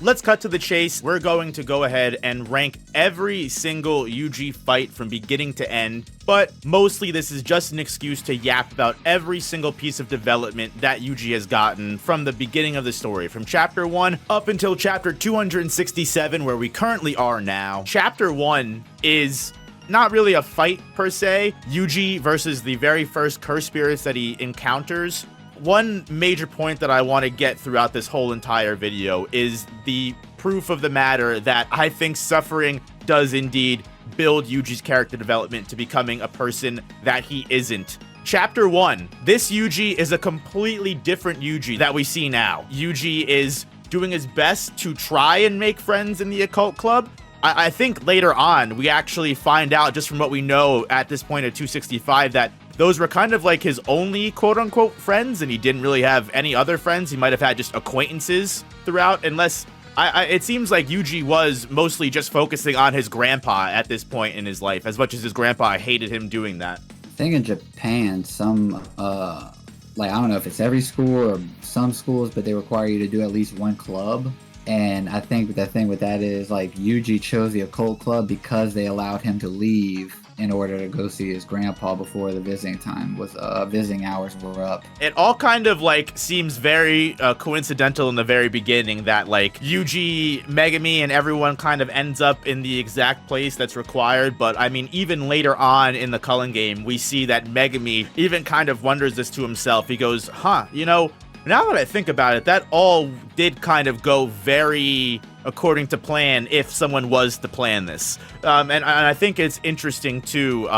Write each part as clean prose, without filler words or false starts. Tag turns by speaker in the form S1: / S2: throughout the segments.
S1: let's cut to the chase. We're going to go ahead and rank every single Yuji fight from beginning to end, but mostly this is just an excuse to yap about every single piece of development that Yuji has gotten from the beginning of the story, from chapter 1 up until chapter 267, where we currently are now. Chapter 1 is not really a fight per se. Yuji versus the very first curse spirits that he encounters. One major point that I want to get throughout this whole entire video is the proof of the matter that I think suffering does indeed build Yuji's character development to becoming a person that he isn't. Chapter 1, this Yuji is a completely different Yuji that we see now. Yuji is doing his best to try and make friends in the occult club. I think later on, we actually find out, just from what we know at this point at 265, that those were kind of like his only quote-unquote friends, and he didn't really have any other friends. He might have had just acquaintances throughout, unless... it seems like Yuji was mostly just focusing on his grandpa at this point in his life, as much as his grandpa hated him doing that.
S2: I think in Japan, some, like, I don't know if it's every school or some schools, but they require you to do at least one club. And I think the thing with that is, like, Yuji chose the occult club because they allowed him to leave in order to go see his grandpa before the visiting time was, visiting hours were up.
S1: It all kind of, like, seems very coincidental in the very beginning that, like, Yuji, Megami, and everyone kind of ends up in the exact place that's required. But, I mean, even later on in the Cullen game, we see that Megami even kind of wonders this to himself. He goes, you know, now that I think about it, that all did kind of go very according to plan if someone was to plan this. And I think it's interesting, too,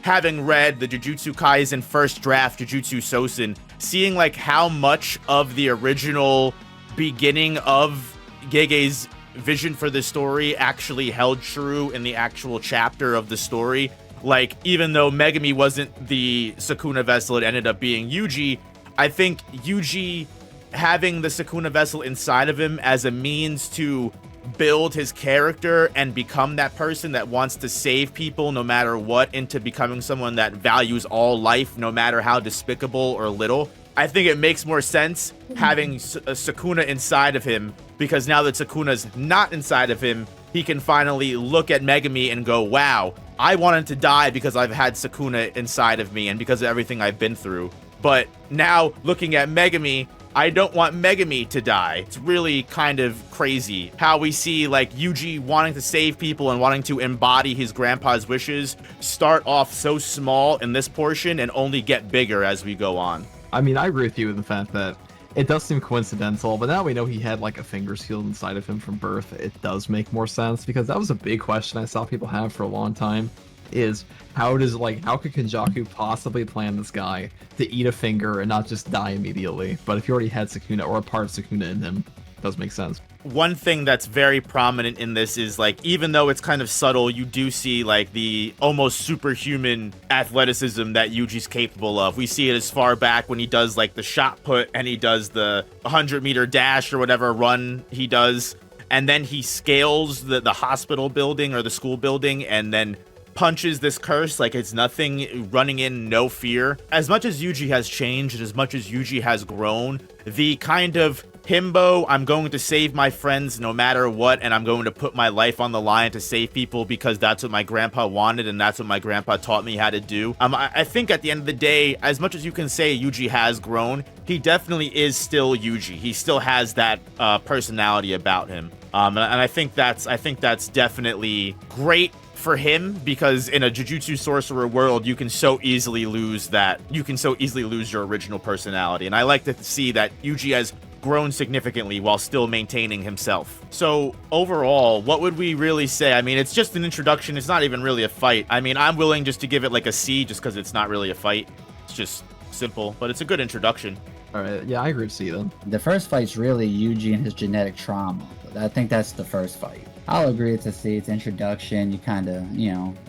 S1: having read the Jujutsu Kaisen first draft, Jujutsu Sosen, seeing, like, how much of the original beginning of Gege's vision for the story actually held true in the actual chapter of the story. Like, even though Megami wasn't the Sukuna vessel, it ended up being Yuji. I think Yuji having the Sukuna vessel inside of him as a means to build his character and become that person that wants to save people no matter what, into becoming someone that values all life no matter how despicable or little. I think it makes more sense having a Sukuna inside of him, because now that Sukuna's not inside of him, he can finally look at Megami and go, wow, I wanted to die because I've had Sukuna inside of me and because of everything I've been through. But now, looking at Megami, I don't want Megami to die. It's really kind of crazy how we see, like, Yuji wanting to save people and wanting to embody his grandpa's wishes start off so small in this portion and only get bigger as we go on.
S3: I mean, I agree with you in the fact that it does seem coincidental, but now we know he had, like, a finger sealed inside of him from birth. It does make more sense, because that was a big question I saw people have for a long time. Is how could Kenjaku possibly plan this guy to eat a finger and not just die immediately? But if he already had Sukuna or a part of Sukuna in him, it does make sense.
S1: One thing that's very prominent in this is, like, even though it's kind of subtle, you do see, like, the almost superhuman athleticism that Yuji's capable of. We see it as far back when he does, like, the shot put and he does the 100-meter dash or whatever run he does. And then he scales the hospital building or the school building and then punches this curse like it's nothing, running in no fear. As much as Yuji has changed and as much as Yuji has grown, the kind of himbo, I'm going to save my friends no matter what, and I'm going to put my life on the line to save people because that's what my grandpa wanted and that's what my grandpa taught me how to do. I think at the end of the day, as much as you can say Yuji has grown, he definitely is still Yuji. He still has that personality about him. And I think that's definitely great for him, because in a Jujutsu Sorcerer world, you can so easily lose that. You can so easily lose your original personality. And I like to see that Yuji has grown significantly while still maintaining himself. So overall, what would we really say? I mean, it's just an introduction. It's not even really a fight. I mean, I'm willing just to give it like a C just because it's not really a fight. It's just simple, but it's a good introduction.
S3: All right, yeah, I agree with C then.
S2: The first fight's really Yuji and his genetic trauma. I think that's the first fight. I'll agree it's a C. It's introduction. You kind of,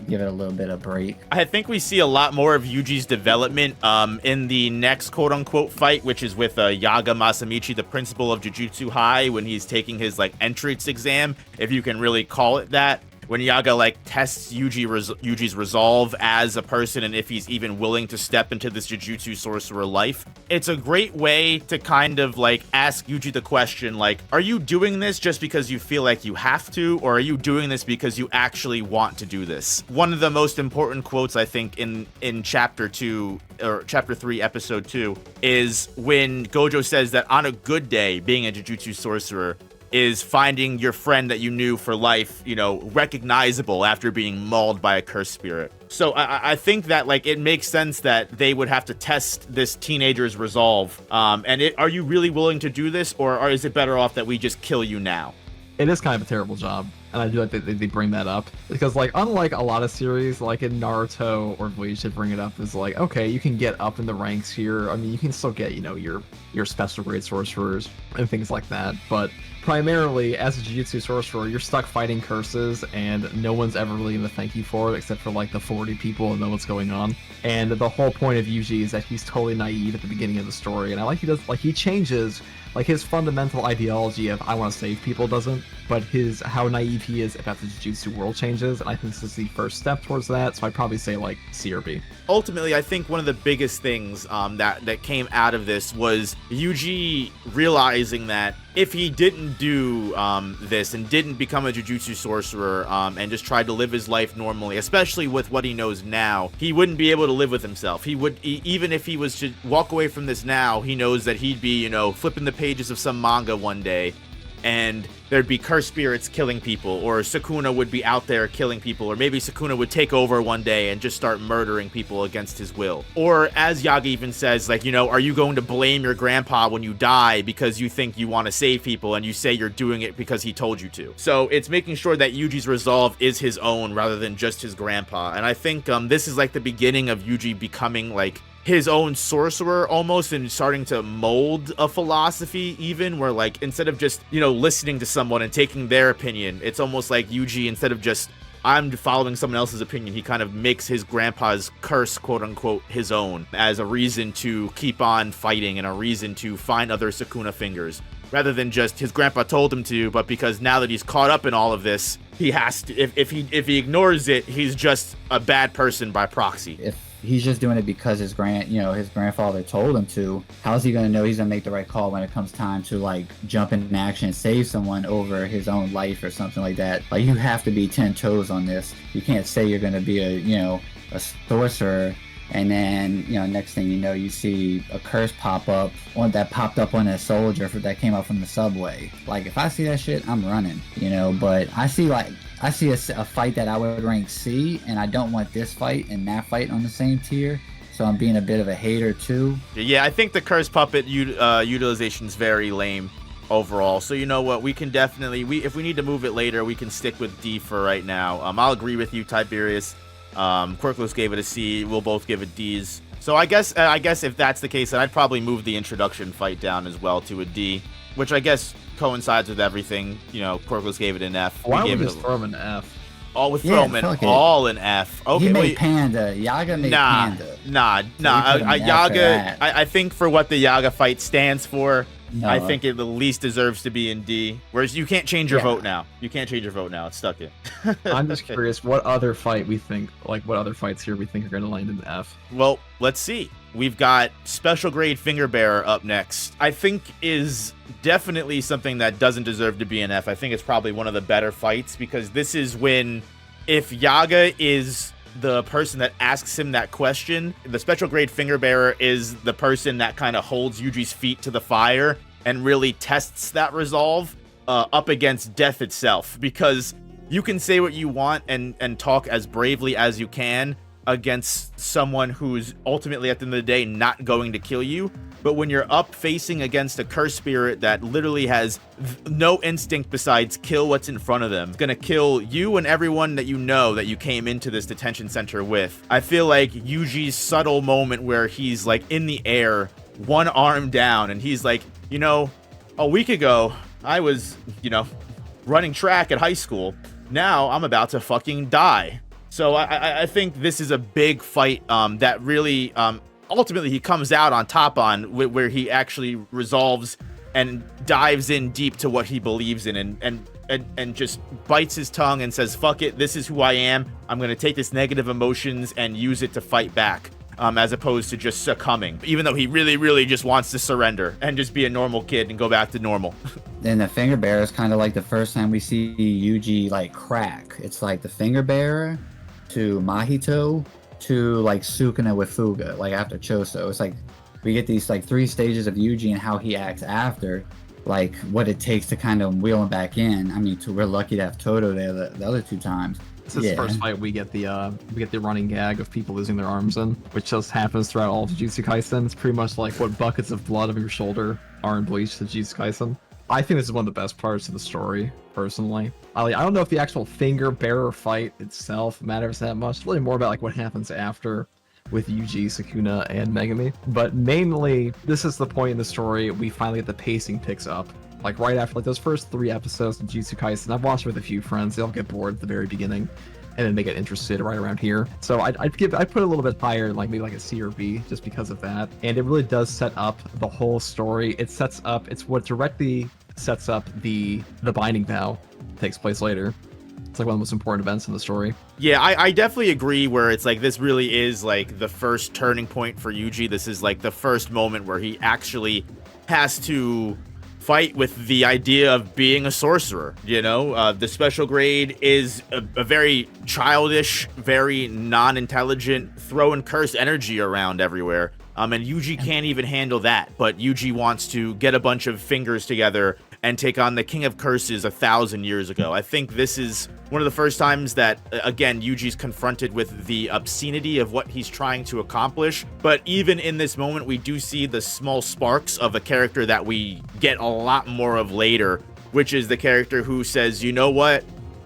S2: give it a little bit of break.
S1: I think we see a lot more of Yuji's development in the next quote-unquote fight, which is with Yaga Masamichi, the principal of Jujutsu High, when he's taking his, like, entrance exam, if you can really call it that. when Yaga like tests Yuji's resolve as a person and if he's even willing to step into this Jujutsu sorcerer life. It's a great way to kind of like ask Yuji the question, like, are you doing this just because you feel like you have to, or are you doing this because you actually want to do this? One of the most important quotes I think in chapter 2 or chapter 3 episode 2 is when Gojo says that on a good day, being a Jujutsu sorcerer is finding your friend that you knew for life, you know, recognizable after being mauled by a cursed spirit. So I think that like it makes sense that they would have to test this teenager's resolve. Are you really willing to do this, or is it better off that we just kill you now?
S3: It is kind of a terrible job, and I do like that they bring that up, because like unlike a lot of series like in Naruto or Bleach, they bring it up as like, okay, you can get up in the ranks here. I mean, you can still get, you know, your special grade sorcerers and things like that, but primarily as a Jujutsu sorcerer, you're stuck fighting curses, and no one's ever really gonna thank you for it except for like the 40 people that know what's going on. And the whole point of Yuji is that he's totally naive at the beginning of the story, and I like he changes. Like, his fundamental ideology of I want to save people doesn't, but how naive he is about the Jujutsu world changes, and I think this is the first step towards that, so I'd probably say, like, C or B.
S1: Ultimately, I think one of the biggest things that came out of this was Yuji realizing that if he didn't do this and didn't become a Jujutsu sorcerer and just tried to live his life normally, especially with what he knows now, he wouldn't be able to live with himself. Even if he was to walk away from this now, he knows that he'd be, you know, flipping the pages of some manga one day, and there'd be cursed spirits killing people, or Sukuna would be out there killing people, or maybe Sukuna would take over one day and just start murdering people against his will. Or as Yaga even says, like, you know, are you going to blame your grandpa when you die because you think you want to save people and you say you're doing it because he told you to? So it's making sure that Yuji's resolve is his own rather than just his grandpa. And I think this is like the beginning of Yuji becoming like his own sorcerer almost, and starting to mold a philosophy even where, like, instead of just, you know, listening to someone and taking their opinion, it's almost like Yuji, instead of just I'm following someone else's opinion, he kind of makes his grandpa's curse, quote unquote, his own, as a reason to keep on fighting and a reason to find other Sukuna fingers, rather than just his grandpa told him to, but because now that he's caught up in all of this, he has to, if he ignores it, he's just a bad person by proxy.
S2: If he's just doing it because his grandfather told him to, how's he going to know he's going to make the right call when it comes time to like jump in action and save someone over his own life or something like that? Like, you have to be 10 toes on this. You can't say you're going to be a sorcerer, and then, you know, next thing you know, you see a curse pop up that popped up on a soldier that came out from the subway. Like, if I see that shit, I'm running, you know. But I see a fight that I would rank C, and I don't want this fight and that fight on the same tier, so I'm being a bit of a hater too.
S1: Yeah, I think the curse puppet utilization is very lame overall. So you know what, we can definitely, if we need to move it later, we can stick with D for right now. I'll agree with you, Tiberius. Quirkless gave it a C. We'll both give it D's. So I guess if that's the case, then I'd probably move the introduction fight down as well to a D, which I guess coincides with everything. You know, Quirkless gave it an F.
S3: Why don't we just throw him an F?
S1: Oh, with Throwman, all an F. Okay,
S2: he made Panda. Yaga made Panda.
S1: Nah. Yaga, I think for what the Yaga fight stands for, no. I think it at least deserves to be in D. Whereas you can't change your vote now. You can't change your vote now. It's stuck in.
S3: I'm just curious, what other fights here we think are going to land in the F?
S1: Well, let's see. We've got Special Grade Finger Bearer up next. I think is definitely something that doesn't deserve to be an F. I think it's probably one of the better fights, because this is when, if Yaga is the person that asks him that question, the Special Grade Finger Bearer is the person that kind of holds Yuji's feet to the fire and really tests that resolve up against death itself. Because you can say what you want and talk as bravely as you can against someone who's ultimately at the end of the day not going to kill you, but when you're up facing against a cursed spirit that literally has no instinct besides kill what's in front of them, it's gonna kill you and everyone that you know that you came into this detention center with. I feel like Yuji's subtle moment where he's like in the air, one arm down, and he's like, you know, a week ago I was, you know, running track at high school. Now I'm about to fucking die. So I think this is a big fight that really ultimately he comes out on top on, where he actually resolves and dives in deep to what he believes in and just bites his tongue and says, fuck it, this is who I am. I'm going to take this negative emotions and use it to fight back. As opposed to just succumbing, even though he really, really just wants to surrender and just be a normal kid and go back to normal.
S2: Then the finger bearer is kind of like the first time we see Yuji like crack. It's like the finger bearer to Mahito to like Sukuna with Fuga, like after Choso. It's like we get these like 3 stages of Yuji and how he acts after, like what it takes to kind of wheel him back in. I mean, we're lucky to have Toto there the other 2 times.
S3: This is the first fight we get the running gag of people losing their arms in, which just happens throughout all of Jujutsu Kaisen. It's pretty much like what buckets of blood on your shoulder are in Bleach to Jujutsu Kaisen. I think this is one of the best parts of the story, personally. I don't know if the actual finger bearer fight itself matters that much. It's really more about like what happens after with Yuji, Sukuna, and Megami. But mainly, this is the point in the story we finally get the pacing picks up. Like right after like those first 3 episodes of Jujutsu Kaisen, I've watched it with a few friends. They all get bored at the very beginning, and then they get interested right around here. So I'd put it a little bit higher, like maybe like a C or B, just because of that. And it really does set up the whole story. It's what directly sets up the binding vow that takes place later. It's like one of the most important events in the story.
S1: Yeah, I definitely agree where it's like this really is like the first turning point for Yuji. This is like the first moment where he actually has to fight with the idea of being a sorcerer. The special grade is a very childish, very non-intelligent, throw and curse energy around everywhere. And Yuji can't even handle that, but Yuji wants to get a bunch of fingers together and take on the King of Curses 1,000 years ago. I think this is one of the first times that, again, Yuji's confronted with the obscenity of what he's trying to accomplish. But even in this moment, we do see the small sparks of a character that we get a lot more of later, which is the character who says, you know what?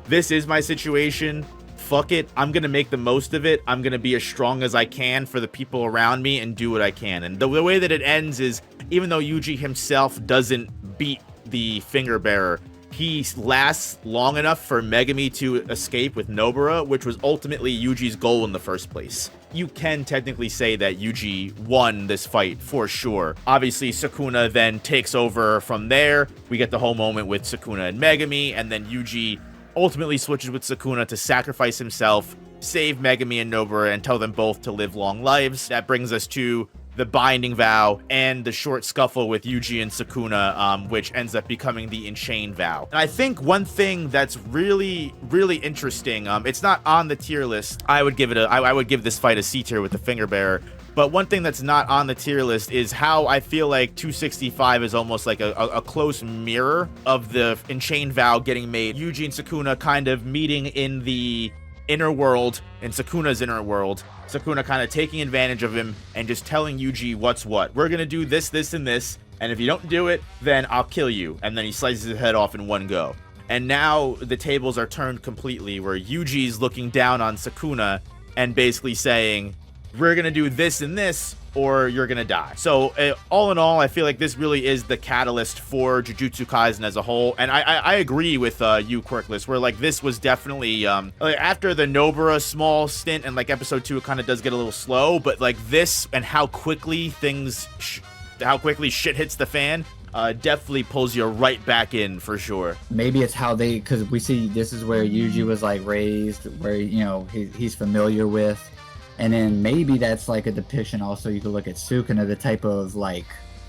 S1: This is my situation. Fuck it. I'm going to make the most of it. I'm going to be as strong as I can for the people around me and do what I can. And the way that it ends is, even though Yuji himself doesn't beat the finger bearer, he lasts long enough for Megami to escape with Nobara, which was ultimately Yuji's goal in the first place. You can technically say that Yuji won this fight for sure. Obviously, Sukuna then takes over from there. We get the whole moment with Sukuna and Megami, and then Yuji ultimately switches with Sukuna to sacrifice himself, save Megami and Nobara, and tell them both to live long lives. That brings us to the binding vow and the short scuffle with Yuji and Sukuna, which ends up becoming the enchained vow. And I think one thing that's really, really interesting, it's not on the tier list. I would give this fight a C tier with the finger bearer. But one thing that's not on the tier list is how I feel like 265 is almost like a close mirror of the enchained vow getting made. Yuji and Sukuna kind of meeting in the inner world, in Sukuna's inner world. Sukuna kind of taking advantage of him and just telling Yuji what's what. We're gonna do this, this, and this, and if you don't do it, then I'll kill you. And then he slices his head off in one go. And now the tables are turned completely, where Yuji's looking down on Sukuna and basically saying, we're gonna do this and this, or you're gonna die. So all in all, I feel like this really is the catalyst for Jujutsu Kaisen as a whole. And I agree with you, Quirkless, where like this was definitely like after the Nobara small stint and like episode 2, it kind of does get a little slow, but like this and how quickly shit hits the fan definitely pulls you right back in for sure.
S2: Maybe it's how because we see this is where Yuji was like raised, where he's familiar with. And then maybe that's like a depiction also. You could look at Sukuna, the type of like,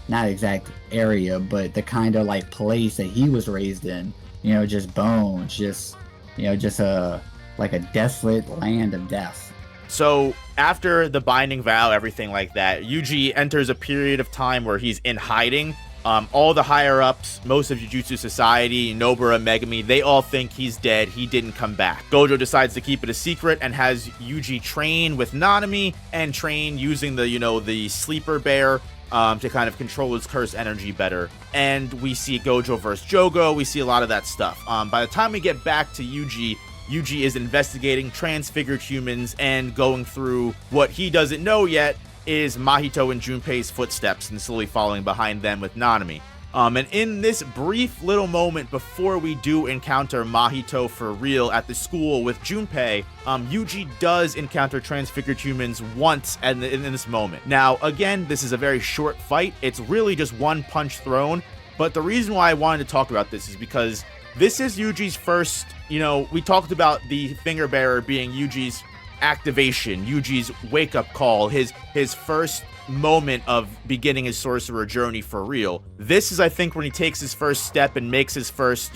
S2: not exact area, but the kind of like place that he was raised in, just bones, just like a desolate land of death.
S1: So after the binding vow, everything like that, Yuji enters a period of time where he's in hiding. All the higher ups, most of Jujutsu Society, Nobara, Megami, they all think he's dead. He didn't come back. Gojo decides to keep it a secret and has Yuji train with Nanami and train using the sleeper bear to kind of control his curse energy better. And we see Gojo versus Jogo. We see a lot of that stuff. By the time we get back to Yuji is investigating transfigured humans and going through what he doesn't know yet is Mahito and Junpei's footsteps and slowly following behind them with Nanami. And in this brief little moment before we do encounter Mahito for real at the school with Junpei, Yuji does encounter transfigured humans once in this moment. Now, again, this is a very short fight. It's really just one punch thrown, But the reason why I wanted to talk about this is because this is Yuji's first, we talked about the finger bearer being Yuji's activation, Yuji's wake-up call, his first moment of beginning his sorcerer journey for real. This is, I think, when he takes his first step and makes his first,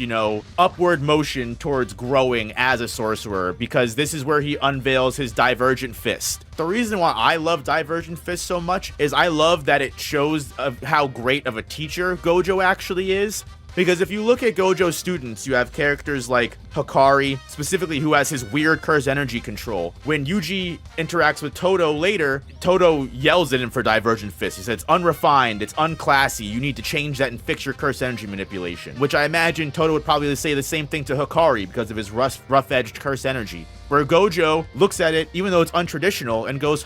S1: upward motion towards growing as a sorcerer, because this is where he unveils his Divergent Fist. The reason why I love Divergent Fist so much is I love that it shows how great of a teacher Gojo actually is. Because if you look at Gojo's students, you have characters like Hikari, specifically who has his weird curse energy control. When Yuji interacts with Todo later, Todo yells at him for Divergent Fist. He says, it's unrefined, it's unclassy, you need to change that and fix your curse energy manipulation. Which I imagine Todo would probably say the same thing to Hikari because of his rough-edged curse energy. Where Gojo looks at it, even though it's untraditional, and goes,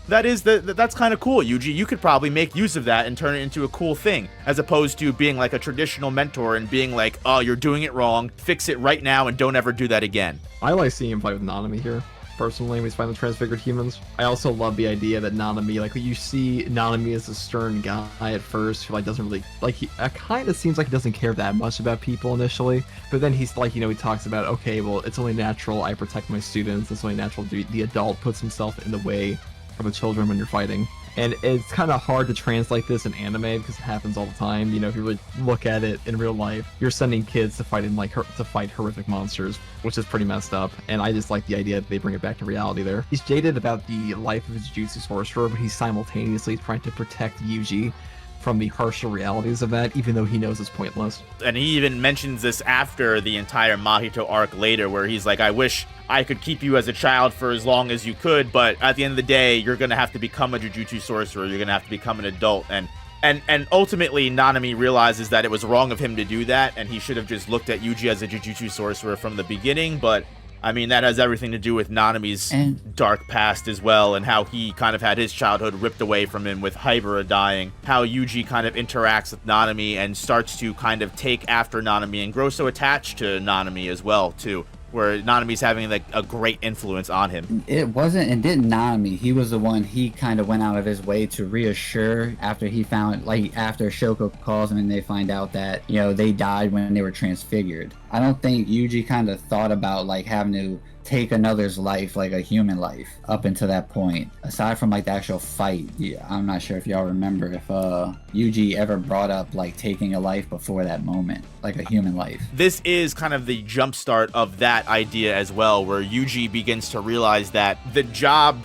S1: that's kind of cool, Yuji. You could probably make use of that and turn it into a cool thing, as opposed to being like a traditional mentor and being like, oh, you're doing it wrong, fix it right now and don't ever do that again.
S3: I like seeing him fight with Nanami here, personally, when he's fighting the transfigured humans. I also love the idea that Nanami, like, you see Nanami as a stern guy at first, who, like, doesn't really, like, he kind of seems like he doesn't care that much about people initially, but then he's like, he talks about, okay, well, it's only natural I protect my students, it's only natural the adult puts himself in the way for the children when you're fighting. And it's kind of hard to translate this in anime because it happens all the time. If you really look at it in real life, you're sending kids to fight to fight horrific monsters, which is pretty messed up. And I just like the idea that they bring it back to reality there. He's jaded about the life of his Jujutsu sorcerer, but he's simultaneously trying to protect Yuji from the harsher realities of that, even though he knows it's pointless.
S1: And he even mentions this after the entire Mahito arc later, where he's like, I wish I could keep you as a child for as long as you could, but at the end of the day, you're going to have to become a Jujutsu sorcerer, you're going to have to become an adult. And ultimately, Nanami realizes that it was wrong of him to do that, and he should have just looked at Yuji as a Jujutsu sorcerer from the beginning, but I mean, that has everything to do with Nanami's dark past as well, and how he kind of had his childhood ripped away from him with Hybera dying. How Yuji kind of interacts with Nanami and starts to kind of take after Nanami and grow so attached to Nanami as well, too. Where Nanami's having like a great influence on him.
S2: It wasn't, and didn't Nanami, he was the one, he kind of went out of his way to reassure after he found, like, after Shoko calls him and they find out that, they died when they were transfigured. I don't think Yuji kind of thought about, like, having to take another's life, like a human life, up until that point. Aside from, like, the actual fight, I'm not sure if y'all remember if Yuji ever brought up, like, taking a life before that moment, like a human life.
S1: This is kind of the jumpstart of that idea as well, where Yuji begins to realize that the job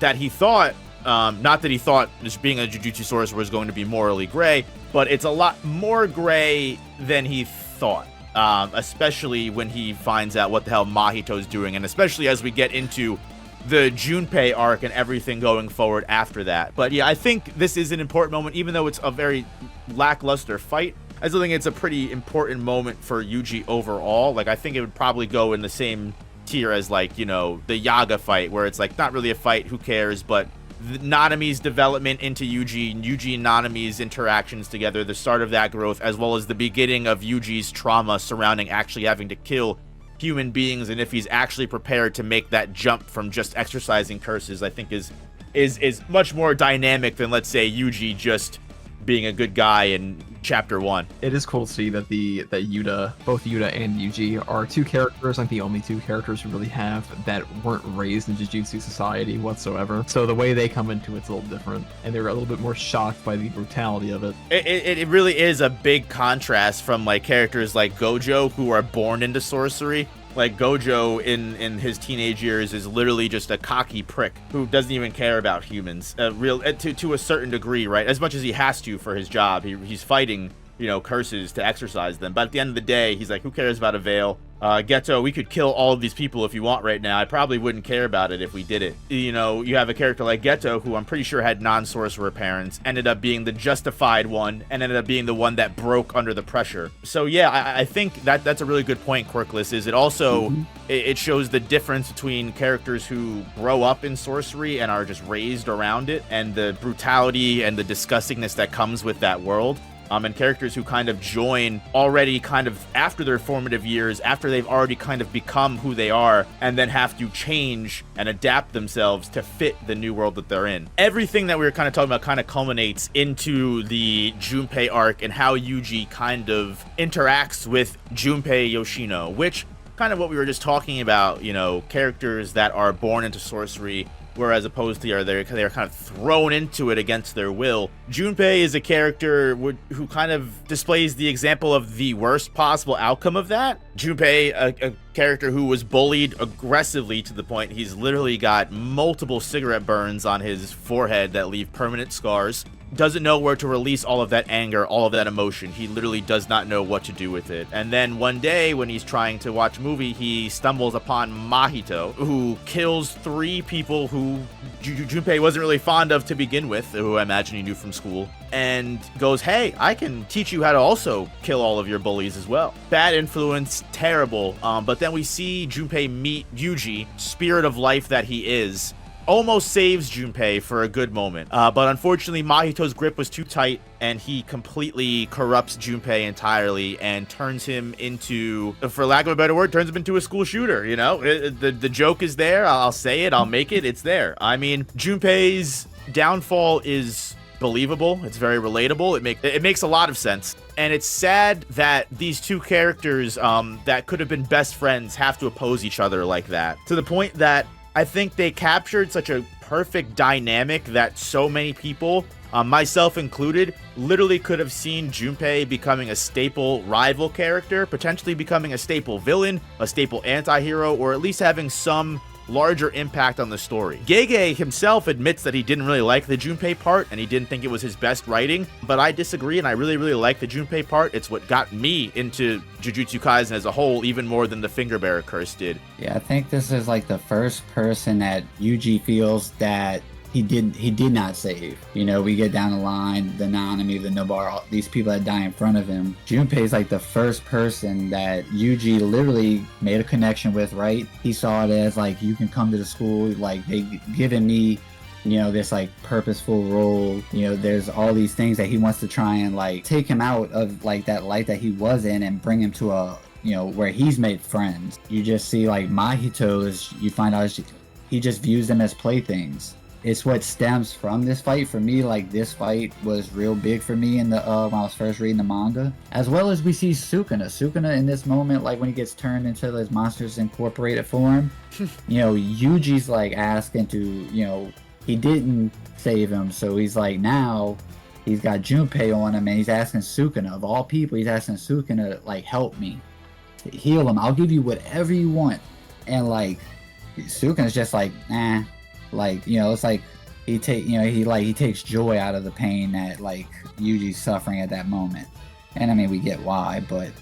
S1: that he thought, not that he thought just being a Jujutsu sorcerer was going to be morally gray, but it's a lot more gray than he thought. Especially when he finds out what the hell Mahito's doing, and especially as we get into the Junpei arc and everything going forward after that. But yeah, I think this is an important moment, even though it's a very lackluster fight. I still think it's a pretty important moment for Yuji overall. Like, I think it would probably go in the same tier as, like, the Yaga fight, where it's like not really a fight, who cares, but Nanami's development into Yuji and Nanami's interactions together, the start of that growth, as well as the beginning of Yuji's trauma surrounding actually having to kill human beings, and if he's actually prepared to make that jump from just exercising curses, I think is much more dynamic than, let's say, Yuji just being a good guy in chapter 1.
S3: It is cool to see that both Yuta and Yuji are two characters, like the only two characters who really have that weren't raised in Jujutsu society whatsoever. So the way they come into it's a little different, and they're a little bit more shocked by the brutality of it.
S1: It really is a big contrast from, like, characters like Gojo, who are born into sorcery. Like, Gojo in his teenage years is literally just a cocky prick who doesn't even care about humans, to a certain degree, right? As much as he has to for his job, he's fighting, curses to exercise them. But at the end of the day, he's like, who cares about a veil? Geto, we could kill all of these people if you want right now. I probably wouldn't care about it if we did it. You have a character like Geto, who I'm pretty sure had non-sorcerer parents, ended up being the justified one, and ended up being the one that broke under the pressure. So yeah, I think that's a really good point, Quirkless, is it also, it shows the difference between characters who grow up in sorcery and are just raised around it, and the brutality and the disgustingness that comes with that world. and characters who kind of join already kind of after their formative years, after they've already kind of become who they are, and then have to change and adapt themselves to fit the new world that they're in. Everything that we were kind of talking about kind of culminates into the Junpei arc and how Yuji kind of interacts with Junpei Yoshino, which kind of what we were just talking about, you know, characters that are born into sorcery, whereas opposed to they're kind of thrown into it against their will. Junpei is a character who kind of displays the example of the worst possible outcome of that. Junpei, a character who was bullied aggressively to the point he's literally got multiple cigarette burns on his forehead that leave permanent scars. Doesn't know where to release all of that anger, all of that emotion. He literally does not know what to do with it. And then one day when he's trying to watch a movie, he stumbles upon Mahito, who kills 3 people who Junpei wasn't really fond of to begin with, who I imagine he knew from school, and goes, hey, I can teach you how to also kill all of your bullies as well. Bad influence, terrible. But then we see Junpei meet Yuji, spirit of life that he is, almost saves Junpei for a good moment. But unfortunately, Mahito's grip was too tight, and he completely corrupts Junpei entirely and turns him into, for lack of a better word, turns him into a school shooter, you know? The joke is there. I'll say it. I'll make it. It's there. I mean, Junpei's downfall is believable. It's very relatable. It makes a lot of sense. And it's sad that these two characters that could have been best friends have to oppose each other like that, to the point that I think they captured such a perfect dynamic that so many people, myself included, literally could have seen Junpei becoming a staple rival character, potentially becoming a staple villain, a staple anti-hero, or at least having some larger impact on the story. Gege himself admits that he didn't really like the Junpei part and he didn't think it was his best writing, but I disagree, and I really like the Junpei part. It's what got me into Jujutsu Kaisen as a whole, even more than the Finger Bearer Curse did.
S2: Yeah, I think this is like the first person that Yuji feels that he did not save. You know, we get down the line, the Nanami, the Nobar, these people that die in front of him. Junpei is like the first person that Yuji literally made a connection with, right? He saw it as like, you can come to the school, like they given me, you know, this like purposeful role. You know, there's all these things that he wants to try and like take him out of like that life that he was in and bring him to a, you know, where he's made friends. You just see like Mahito is, you find out he just views them as playthings. It's what stems from this fight. For me, like, this fight was real big for me in the when I was first reading the manga. As well as we see Sukuna. Sukuna in this moment, like when he gets turned into his Monsters Incorporated form, you know, Yuji's like asking to, you know, he didn't save him, so he's like, now he's got Junpei on him and he's asking Sukuna, of all people, he's asking Sukuna to like help me, heal him, I'll give you whatever you want. And like Sukuna's just like, nah. Like, you know, it's like he takes joy out of the pain that like Yuji's suffering at that moment. And I mean, we get why, but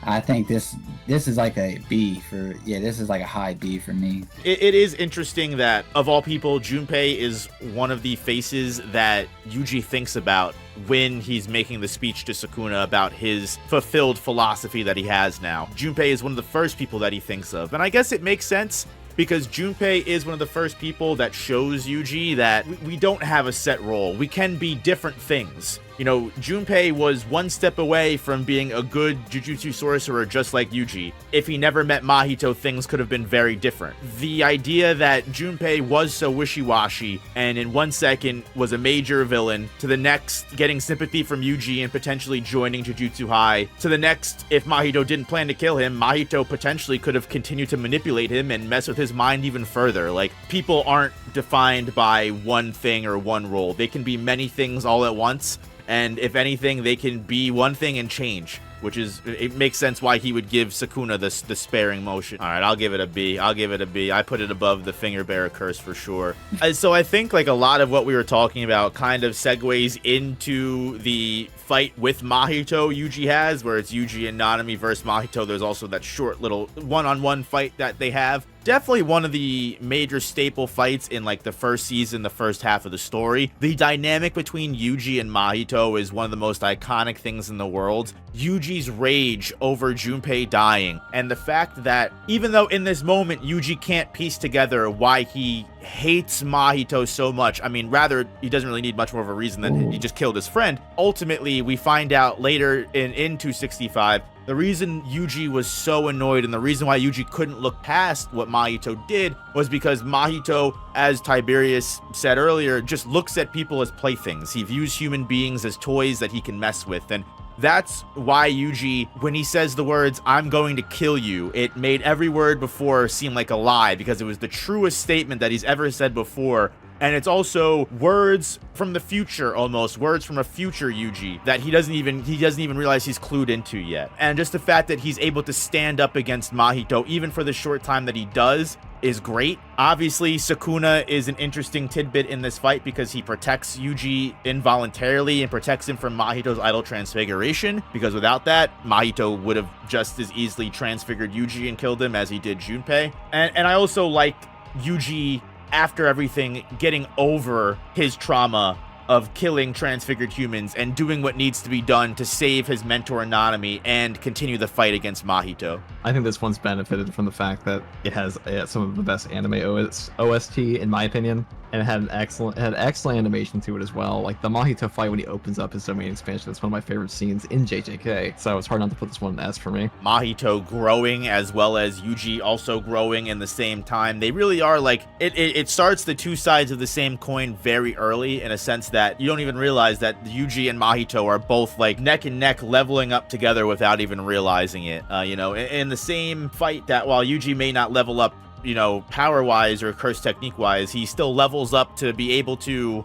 S2: I think this is like a B for, yeah, this is like a high B for me.
S1: It is interesting that of all people, Junpei is one of the faces that Yuji thinks about when he's making the speech to Sukuna about his fulfilled philosophy that he has now. Junpei is one of the first people that he thinks of, and I guess it makes sense, because Junpei is one of the first people that shows Yuji that we don't have a set role. We can be different things. You know, Junpei was one step away from being a good Jujutsu sorcerer just like Yuji. If he never met Mahito, things could have been very different. The idea that Junpei was so wishy-washy and in one second was a major villain, to the next getting sympathy from Yuji and potentially joining Jujutsu High, to the next, if Mahito didn't plan to kill him, Mahito potentially could have continued to manipulate him and mess with his mind even further. Like, people aren't defined by one thing or one role. They can be many things all at once. And if anything, they can be one thing and change, which is, it makes sense why he would give Sukuna the sparing motion. All right, I'll give it a B. I put it above the Finger Bearer Curse for sure. So I think like a lot of what we were talking about kind of segues into the fight with Mahito Yuji has, where it's Yuji and Nanami versus Mahito. There's also that short little one-on-one fight that they have. Definitely one of the major staple fights in like the first season, the first half of the story. The dynamic between Yuji and Mahito is one of the most iconic things in the world. Yuji's rage over Junpei dying, and the fact that even though in this moment Yuji can't piece together why he hates Mahito so much. I mean, rather, he doesn't really need much more of a reason than he just killed his friend. Ultimately, we find out later in 265, the reason Yuji was so annoyed and the reason why Yuji couldn't look past what Mahito did was because Mahito, as Tiberius said earlier, just looks at people as playthings. He views human beings as toys that he can mess with. And that's why Yuji, when he says the words, "I'm going to kill you," it made every word before seem like a lie because it was the truest statement that he's ever said before. And it's also words from the future, almost words from a future Yuji that he doesn't even realize he's clued into yet. And just the fact that he's able to stand up against Mahito, even for the short time that he does, is great. Obviously, Sukuna is an interesting tidbit in this fight because he protects Yuji involuntarily and protects him from Mahito's idle transfiguration, because without that, Mahito would have just as easily transfigured Yuji and killed him as he did Junpei. And I also like Yuji, after everything, getting over his trauma of killing transfigured humans and doing what needs to be done to save his mentor Nanami and continue the fight against Mahito.
S3: I think this one's benefited from the fact that it has some of the best anime OST, in my opinion, and it had excellent animation to it as well. Like the Mahito fight when he opens up his domain expansion, that's one of my favorite scenes in JJK, so it's hard not to put this one in S for me.
S1: Mahito growing as well as Yuji also growing in the same time. They really are like, it starts the two sides of the same coin very early, in a sense that you don't even realize that Yuji and Mahito are both like neck and neck leveling up together without even realizing it. In the same fight, that while Yuji may not level up, power wise or curse technique wise, he still levels up to be able to,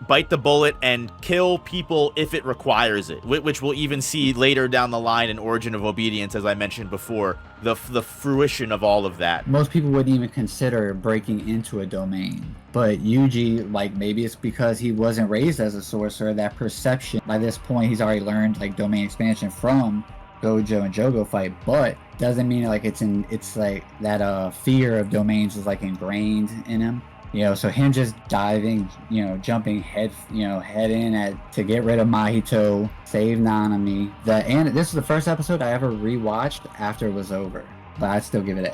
S1: bite the bullet and kill people if it requires it, which we'll even see later down the line in Origin of Obedience, as I mentioned before, the fruition of all of that.
S2: Most people wouldn't even consider breaking into a domain, but Yuji, like, maybe it's because he wasn't raised as a sorcerer, that perception, by this point he's already learned like domain expansion from Gojo and Jogo fight, but doesn't mean like it's like that fear of domains is like ingrained in him. So him just diving, jumping head in to get rid of Mahito, save Nanami. This is the first episode I ever rewatched after it was over, but I'd still give it an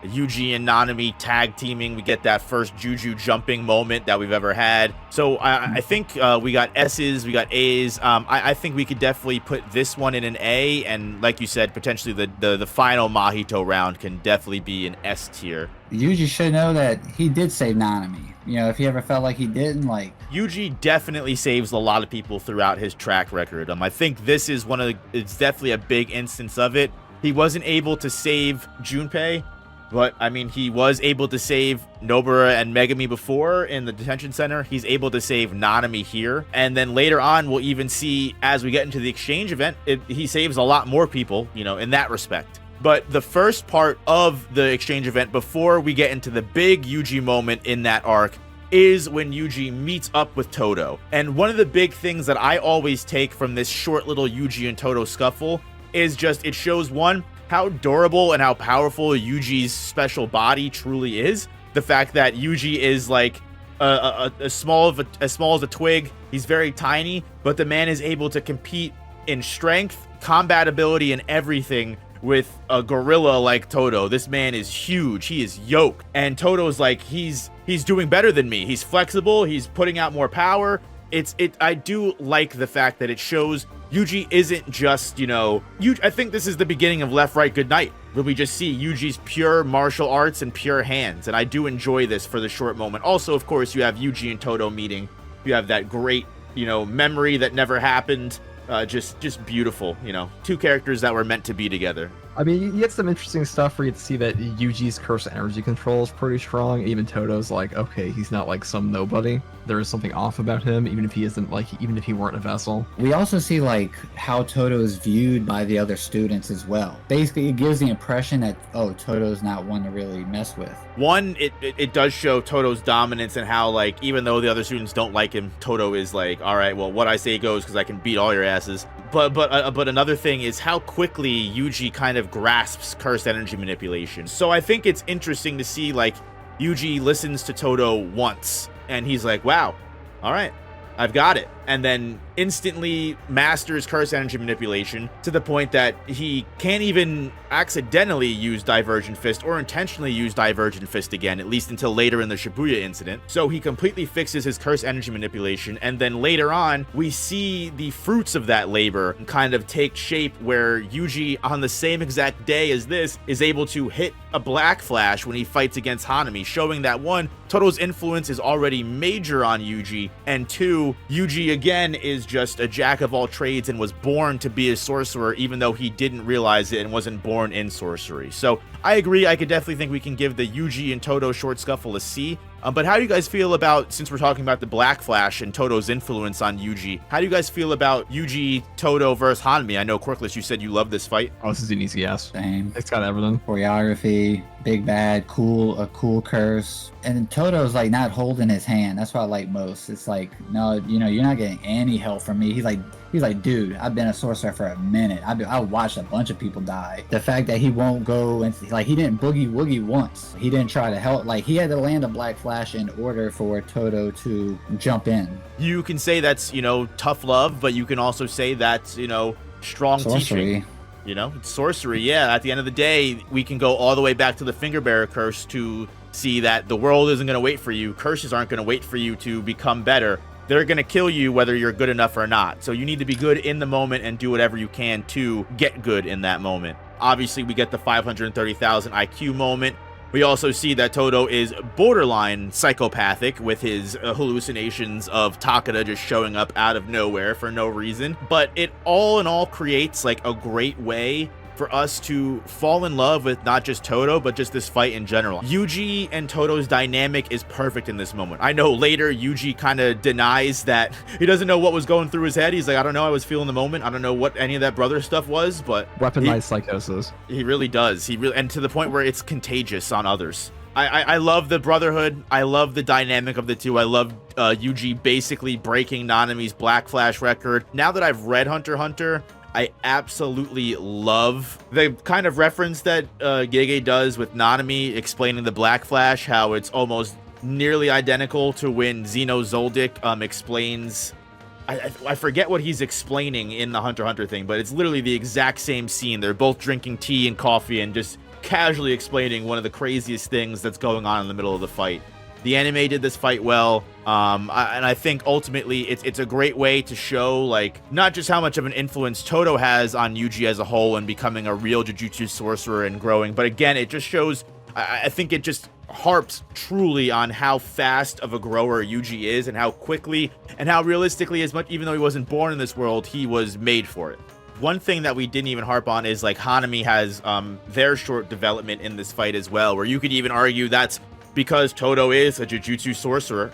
S2: A.
S1: Yuji and Nanami tag teaming, we get that first Juju jumping moment that we've ever had. So I think we got S's, we got A's. I think we could definitely put this one in an A, and like you said, potentially the final Mahito round can definitely be an S tier.
S2: Yuji should know that he did save Nanami. If he ever felt like he didn't, like...
S1: Yuji definitely saves a lot of people throughout his track record. I think this is it's definitely a big instance of it. He wasn't able to save Junpei, but he was able to save Nobara and Megami before in the detention center. He's able to save Nanami here. And then later on, we'll even see, as we get into the exchange event, he saves a lot more people, in that respect. But the first part of the exchange event, before we get into the big Yuji moment in that arc, is when Yuji meets up with Todo. And one of the big things that I always take from this short little Yuji and Todo scuffle is just, it shows, one, how durable and how powerful Yuji's special body truly is. The fact that Yuji is like as small as a twig. He's very tiny, but the man is able to compete in strength, combat ability, and everything with a gorilla like Todo. This man is huge. He is yoked. And Todo's like, he's doing better than me. He's flexible. He's putting out more power. I do like the fact that it shows Yuji isn't just, I think this is the beginning of Left, Right, Good Night, where we just see Yuji's pure martial arts and pure hands. And I do enjoy this for the short moment. Also, of course, you have Yuji and Todo meeting. You have that great, memory that never happened. Just beautiful, two characters that were meant to be together.
S3: You get some interesting stuff where you get to see that Yuji's curse energy control is pretty strong. Even Todo's like, okay, he's not like some nobody. There is something off about him, even if he weren't a vessel.
S2: We also see like how Todo is viewed by the other students as well. Basically, it gives the impression that, Todo's not one to really mess with.
S1: One, it does show Todo's dominance and how, like, even though the other students don't like him, Todo is like, all right, well, what I say goes because I can beat all your asses. But another thing is how quickly Yuji kind of grasps cursed energy manipulation. So I think it's interesting to see, like, Yuji listens to Todo once and he's like, wow, all right, I've got it. and then instantly masters curse energy manipulation to the point that he can't even accidentally use Divergent Fist or intentionally use Divergent Fist again, at least until later in the Shibuya incident. So he completely fixes his curse energy manipulation, and then later on, we see the fruits of that labor kind of take shape where Yuji, on the same exact day as this, is able to hit a Black Flash when he fights against Hanami, showing that one, Todo's influence is already major on Yuji, and two, Yuji again is just a jack of all trades and was born to be a sorcerer, even though he didn't realize it and wasn't born in sorcery. So I agree, I could definitely think we can give the Yuji and Todo short scuffle a C. But how do you guys feel about, since we're talking about the Black Flash and Todo's influence on Yuji, how do you guys feel about Yuji, Todo versus Hanami? I know, Quirkless, you said you love this fight.
S3: Oh, this is an easy yes.
S2: Same.
S3: It's got everything.
S2: Choreography, big bad, cool, a cool curse. And Todo's like not holding his hand. That's what I like most. It's like, no, you know, you're not getting any help from me. He's like, dude, I've been a sorcerer for a minute. I watched a bunch of people die. The fact that he won't go and like, he didn't boogie woogie once. He didn't try to help. Like, he had to land a Black Flash in order for Todo to jump in.
S1: You can say that's, you know, tough love, but you can also say that's, you know, strong
S2: Sorcery.
S1: teaching. You know, it's sorcery. Yeah, at the end of the day, we can go all the way back to the Finger Bearer curse to see that the world isn't going to wait for you. Curses aren't going to wait for you to become better. They're going to kill you whether you're good enough or not. So you need to be good in the moment and do whatever you can to get good in that moment. Obviously, we get the 530,000 IQ moment. We also see that Todo is borderline psychopathic with his hallucinations of Takeda just showing up out of nowhere for no reason. But it all in all creates like a great way for us to fall in love with not just Todo, but just this fight in general. Yuji and Todo's dynamic is perfect in this moment. I know later Yuji kind of denies that he doesn't know what was going through his head. He's like, I don't know, I was feeling the moment. I don't know what any of that brother stuff was, but
S3: Weaponized psychosis.
S1: He really does. And to the point where it's contagious on others. I love the brotherhood. I love the dynamic of the two. I love Yuji basically breaking Nanami's Black Flash record. Now that I've read Hunter x Hunter, I absolutely love the kind of reference that Gege does with Nanami explaining the Black Flash, how it's almost nearly identical to when Zeno Zoldyck explains... I forget what he's explaining in the Hunter x Hunter thing, but it's literally the exact same scene. They're both drinking tea and coffee and just casually explaining one of the craziest things that's going on in the middle of the fight. The anime did this fight well, and I think ultimately it's a great way to show like not just how much of an influence Todo has on Yuji as a whole and becoming a real Jujutsu sorcerer and growing, but again, it just shows, I think it just harps truly on how fast of a grower Yuji is and how quickly and how realistically, as much, even though he wasn't born in this world, he was made for it. One thing that we didn't even harp on is like Hanami has their short development in this fight as well, where you could even argue that's because Todo is a Jujutsu sorcerer.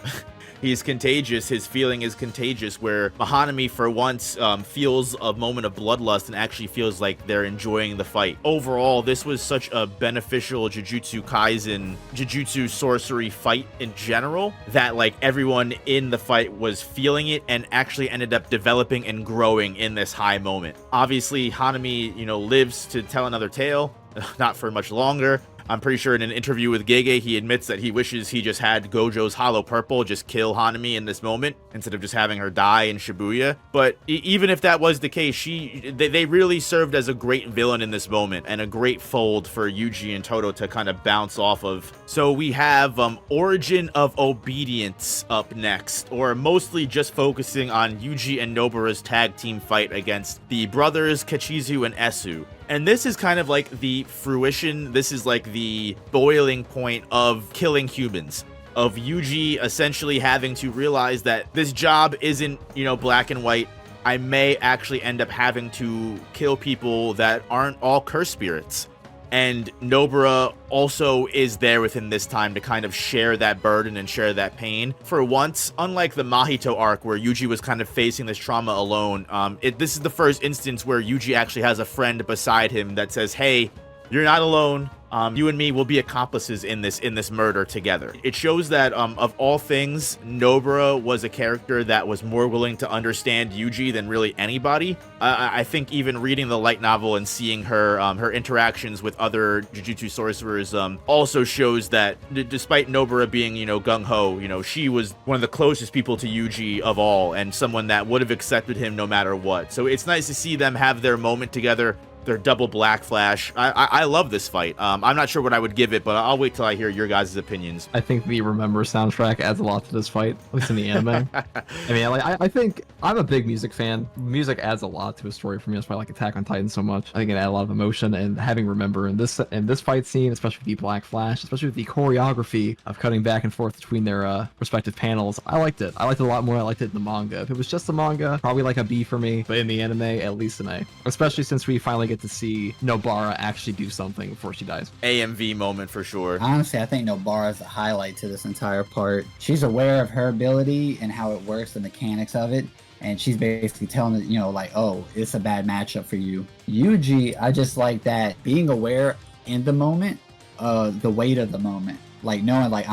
S1: He's contagious. His feeling is contagious, where Hanami for once feels a moment of bloodlust and actually feels like they're enjoying the fight. Overall, this was such a beneficial Jujutsu Kaisen, Jujutsu sorcery fight in general, that like everyone in the fight was feeling it and actually ended up developing and growing in this high moment. Obviously, Hanami, you know, lives to tell another tale, not for much longer. I'm pretty sure in an interview with Gege, he admits that he wishes he just had Gojo's Hollow Purple just kill Hanami in this moment instead of just having her die in Shibuya. But even if that was the case, they really served as a great villain in this moment and a great fold for Yuji and Todo to kind of bounce off of. So we have Origin of Obedience up next, or mostly just focusing on Yuji and Nobara's tag team fight against the brothers Kachizu and Esu. And this is kind of like the fruition, this is like the boiling point of killing humans, of Yuji essentially having to realize that this job isn't, you know, black and white. I may actually end up having to kill people that aren't all curse spirits. And Nobara also is there with him this time to kind of share that burden and share that pain. For once, unlike the Mahito arc where Yuji was kind of facing this trauma alone, this is the first instance where Yuji actually has a friend beside him that says, hey, you're not alone. you and me will be accomplices in this murder together. It shows that of all things, Nobara was a character that was more willing to understand Yuji than really anybody. I think even reading the light novel and seeing her her interactions with other Jujutsu sorcerers also shows that despite Nobara being, you know, gung-ho, you know, she was one of the closest people to Yuji of all, and someone that would have accepted him no matter what. So it's nice to see them have their moment together, their double black flash. I love this fight. I'm not sure what I would give it, but I'll wait till I hear your guys' opinions.
S3: I think the Remember soundtrack adds a lot to this fight, at least in the anime. I mean, like, I think I'm a big music fan. Music adds a lot to a story for me. That's why I like Attack on Titan so much. I think it adds a lot of emotion, and having Remember in this fight scene, especially with the black flash, especially with the choreography of cutting back and forth between their respective panels, I liked it. I liked it a lot more. I liked it in the manga. If it was just the manga, probably like a B for me, but in the anime, at least an A. Especially since we finally get to see Nobara actually do something before she dies.
S1: AMV moment for sure.
S2: Honestly, I think Nobara is the highlight to this entire part. She's aware of her ability and how it works, the mechanics of it, and she's basically telling it, you know, like, oh, it's a bad matchup for you. Yuji, I just like that being aware in the moment, the weight of the moment, like knowing like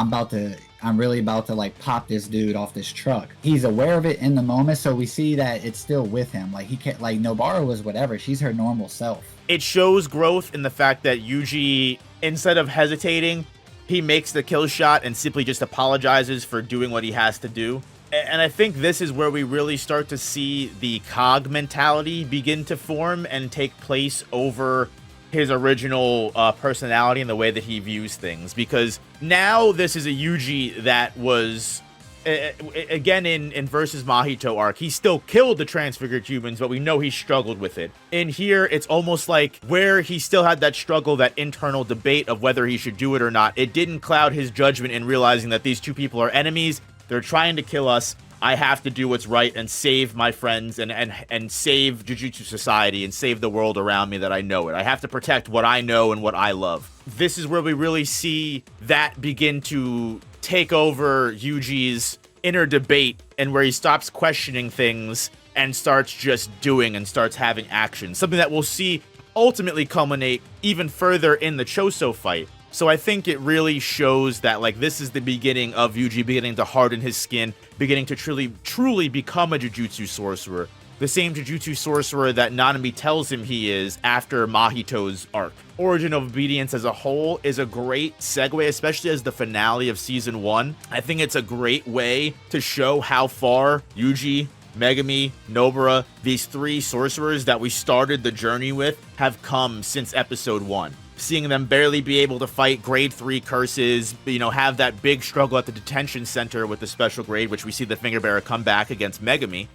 S2: I'm really about to like pop this dude off this truck. He's aware of it in the moment, so we see that it's still with him. Like he can't, like Nobara was whatever, she's her normal self.
S1: It shows growth in the fact that Yuji, instead of hesitating, he makes the kill shot and simply just apologizes for doing what he has to do. And I think this is where we really start to see the Cog mentality begin to form and take place over his original personality and the way that he views things. Because now this is a Yuji that was, again, in Versus Mahito arc, he still killed the transfigured humans, but we know he struggled with it. In here, it's almost like where he still had that struggle, that internal debate of whether he should do it or not. It didn't cloud his judgment in realizing that these two people are enemies. They're trying to kill us. I have to do what's right and save my friends and save Jujutsu Society and save the world around me that I know it. I have to protect what I know and what I love. This is where we really see that begin to take over Yuji's inner debate, and where he stops questioning things and starts just doing and starts having action. Something that we'll see ultimately culminate even further in the Choso fight. So I think it really shows that, like, this is the beginning of Yuji beginning to harden his skin, beginning to truly become a Jujutsu sorcerer. The same Jujutsu sorcerer that Nanami tells him he is after Mahito's arc. Origin of Obedience as a whole is a great segue, especially as the finale of Season 1. I think it's a great way to show how far Yuji, Megami, Nobara, these three sorcerers that we started the journey with, have come since Episode 1. Seeing them barely be able to fight grade 3 curses, you know, have that big struggle at the detention center with the special grade, which we see the finger bearer come back against Megami.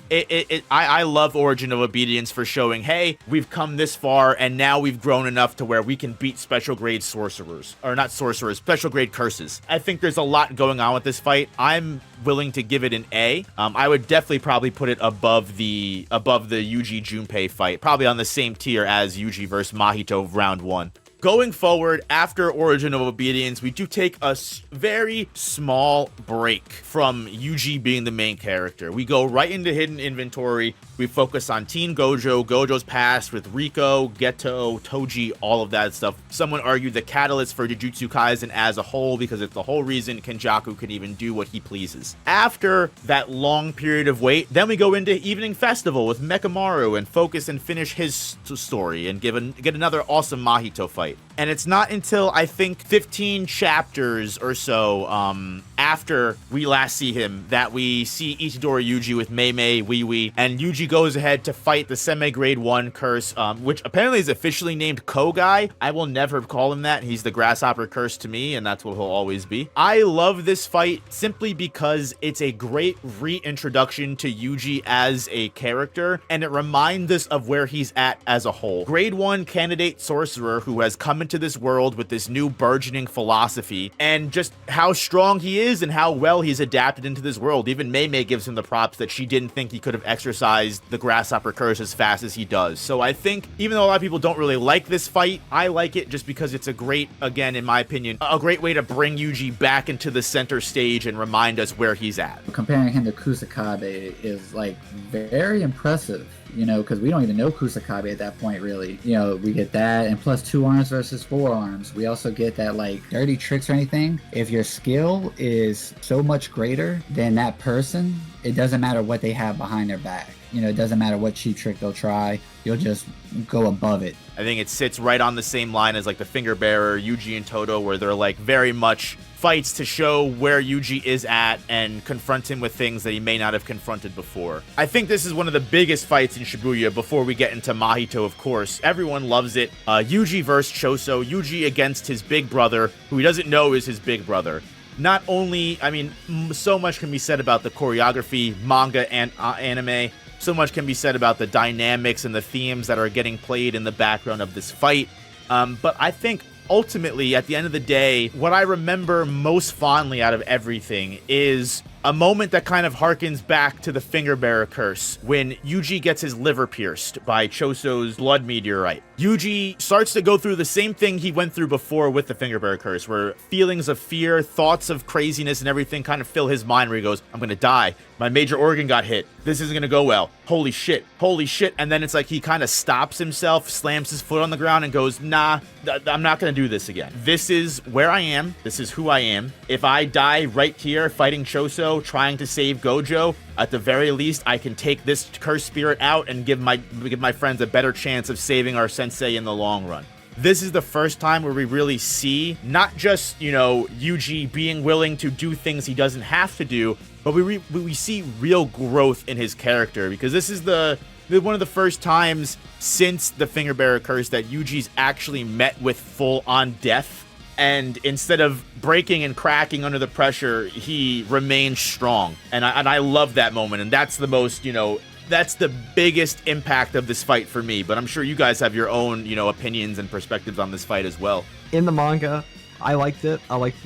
S1: I love Origin of Obedience for showing, hey, we've come this far and now we've grown enough to where we can beat special grade sorcerers, or not sorcerers, special grade curses. I think there's a lot going on with this fight. I'm willing to give it an A. I would definitely probably put it above the Yuji Junpei fight, probably on the same tier as Yuji versus Mahito round 1. Going forward, after Origin of Obedience, we do take a very small break from Yuji being the main character. We go right into Hidden Inventory. We focus on Teen Gojo, Gojo's past with Riko, Geto, Toji, all of that stuff. Someone argued the catalyst for Jujutsu Kaisen as a whole, because it's the whole reason Kenjaku can even do what he pleases. After that long period of wait, then we go into Evening Festival with Mekamaru and focus and finish his story and get another awesome Mahito fight. And it's not until, I think, 15 chapters or so after we last see him that we see Itadori Yuji with Mei Mei, Wee Wee, and Yuji goes ahead to fight the semi-grade 1 curse, which apparently is officially named Kogai. I will never call him that. He's the grasshopper curse to me, and that's what he'll always be. I love this fight simply because it's a great reintroduction to Yuji as a character, and it reminds us of where he's at as a whole. Grade 1 candidate sorcerer who has come into this world with this new burgeoning philosophy, and just how strong he is and how well he's adapted into this world. Even Mei Mei gives him the props that she didn't think he could have exercised the grasshopper curse as fast as he does. So I think, even though a lot of people don't really like this fight, I like it just because it's a great, again, in my opinion, a great way to bring Yuji back into the center stage and remind us where he's at.
S2: Comparing him to Kusakabe is like very impressive. you know, because we don't even know Kusakabe at that point, really. You know, we get that, and plus 2 arms versus 4 arms. We also get that, like, dirty tricks or anything. If your skill is so much greater than that person, it doesn't matter what they have behind their back. You know, it doesn't matter what cheap trick they'll try. You'll just go above it.
S1: I think it sits right on the same line as like the Finger Bearer, Yuji and Todo, where they're like very much fights to show where Yuji is at and confront him with things that he may not have confronted before. I think this is one of the biggest fights in Shibuya before we get into Mahito, of course. Everyone loves it. Yuji versus Choso. Yuji against his big brother, who he doesn't know is his big brother. Not only, I mean, so much can be said about the choreography, manga, and anime. So much can be said about the dynamics and the themes that are getting played in the background of this fight. But I think ultimately, at the end of the day, what I remember most fondly out of everything is a moment that kind of harkens back to the Finger Bearer curse when Yuji gets his liver pierced by Choso's blood meteorite. Yuji starts to go through the same thing he went through before with the Finger Bearer curse, where feelings of fear, thoughts of craziness and everything kind of fill his mind, where he goes, I'm gonna die. My major organ got hit. This isn't gonna go well. Holy shit. Holy shit. And then it's like he kind of stops himself, slams his foot on the ground and goes, nah, I'm not gonna do this again. This is where I am. This is who I am. If I die right here fighting Choso, trying to save Gojo, at the very least, I can take this cursed spirit out and give my friends a better chance of saving our sensei in the long run. This is the first time where we really see not just, you know, Yuji being willing to do things he doesn't have to do, but we see real growth in his character, because this is one of the first times since the Finger Bearer curse that Yuji's actually met with full-on death. And instead of breaking and cracking under the pressure, he remains strong. And I love that moment. And that's the most, you know, that's the biggest impact of this fight for me. But I'm sure you guys have your own, you know, opinions and perspectives on this fight as well.
S3: In the manga, I liked it. I liked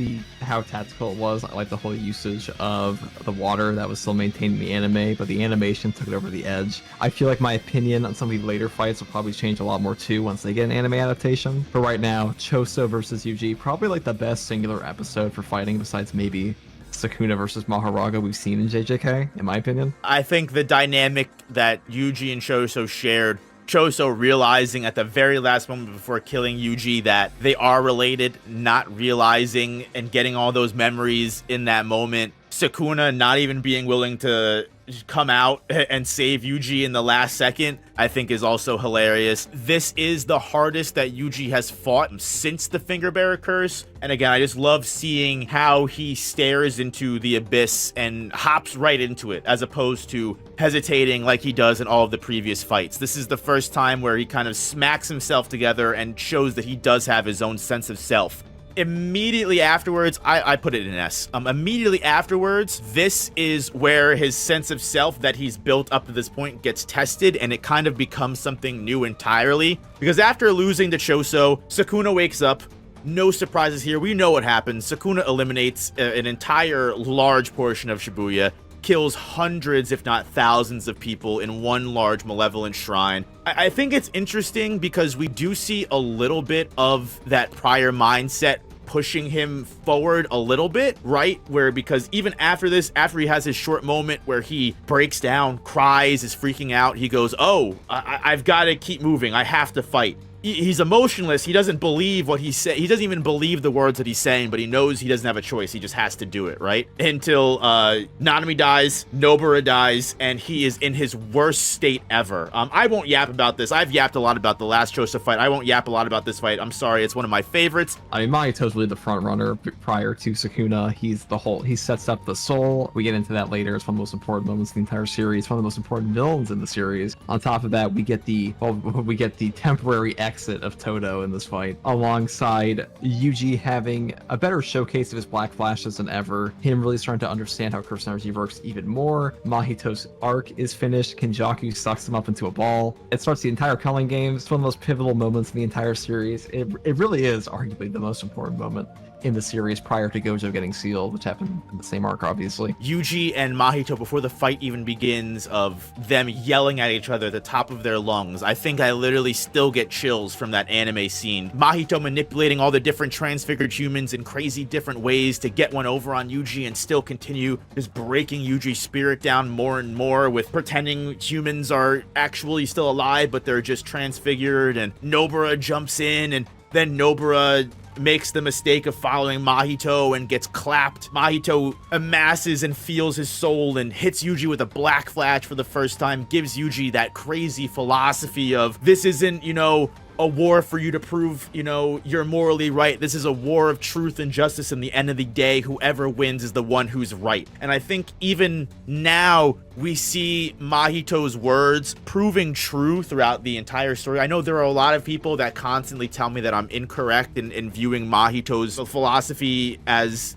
S3: how tactical it was. I liked the whole usage of the water that was still maintained in the anime, but the animation took it over the edge. I feel like my opinion on some of the later fights will probably change a lot more too once they get an anime adaptation. But right now, Choso versus Yuji, probably like the best singular episode for fighting besides maybe Sukuna versus Maharaga we've seen in JJK, in my opinion.
S1: I think the dynamic that Yuji and Choso shared, Choso realizing at the very last moment before killing Yuji that they are related, not realizing and getting all those memories in that moment. Sukuna not even being willing to come out and save Yuji in the last second, I think is also hilarious. This is the hardest that Yuji has fought since the Finger Bearer curse. And again, I just love seeing how he stares into the abyss and hops right into it, as opposed to hesitating like he does in all of the previous fights. This is the first time where he kind of smacks himself together and shows that he does have his own sense of self. Immediately afterwards, I put it in S. Immediately afterwards, this is where his sense of self that he's built up to this point gets tested, and it kind of becomes something new entirely. Because after losing to Choso, Sukuna wakes up. No surprises here. We know what happens. Sukuna eliminates an entire large portion of Shibuya, kills hundreds, if not thousands of people in one large malevolent shrine. I think it's interesting because we do see a little bit of that prior mindset pushing him forward a little bit, right? Where, because even after this, after he has his short moment where he breaks down, cries, is freaking out, he goes, oh, I've got to keep moving. I have to fight. He's emotionless. He doesn't believe what he's saying. He doesn't even believe the words that he's saying, but he knows he doesn't have a choice. He just has to do it, right? Until Nanami dies, Nobara dies, and he is in his worst state ever. I won't yap about this. I've yapped a lot about the last Choso fight. I won't yap a lot about this fight. I'm sorry. It's one of my favorites.
S3: I mean, Mahito's really the front runner prior to Sukuna. He sets up the soul. We get into that later. It's one of the most important moments in the entire series. One of the most important villains in the series. On top of that, we get the temporary exit of Todo in this fight, alongside Yuji having a better showcase of his black flashes than ever, him really starting to understand how curse energy works even more. Mahito's arc is finished. Kenjaku sucks him up into a ball. It starts the entire culling game. It's one of the most pivotal moments in the entire series. It really is arguably the most important moment in the series prior to Gojo getting sealed, which happened in the same arc, obviously.
S1: Yuji and Mahito, before the fight even begins, of them yelling at each other at the top of their lungs. I think I literally still get chills stills from that anime scene. Mahito manipulating all the different transfigured humans in crazy different ways to get one over on Yuji and still continue just breaking Yuji's spirit down more and more with pretending humans are actually still alive, but they're just transfigured. And Nobara jumps in, and then Nobara makes the mistake of following Mahito and gets clapped. Mahito amasses and feels his soul and hits Yuji with a black flash for the first time, gives Yuji that crazy philosophy of, this isn't, a war for you to prove, you're morally right. This is a war of truth and justice. In the end of the day, whoever wins is the one who's right. And I think even now we see Mahito's words proving true throughout the entire story. I know there are a lot of people that constantly tell me that I'm incorrect in viewing Mahito's philosophy as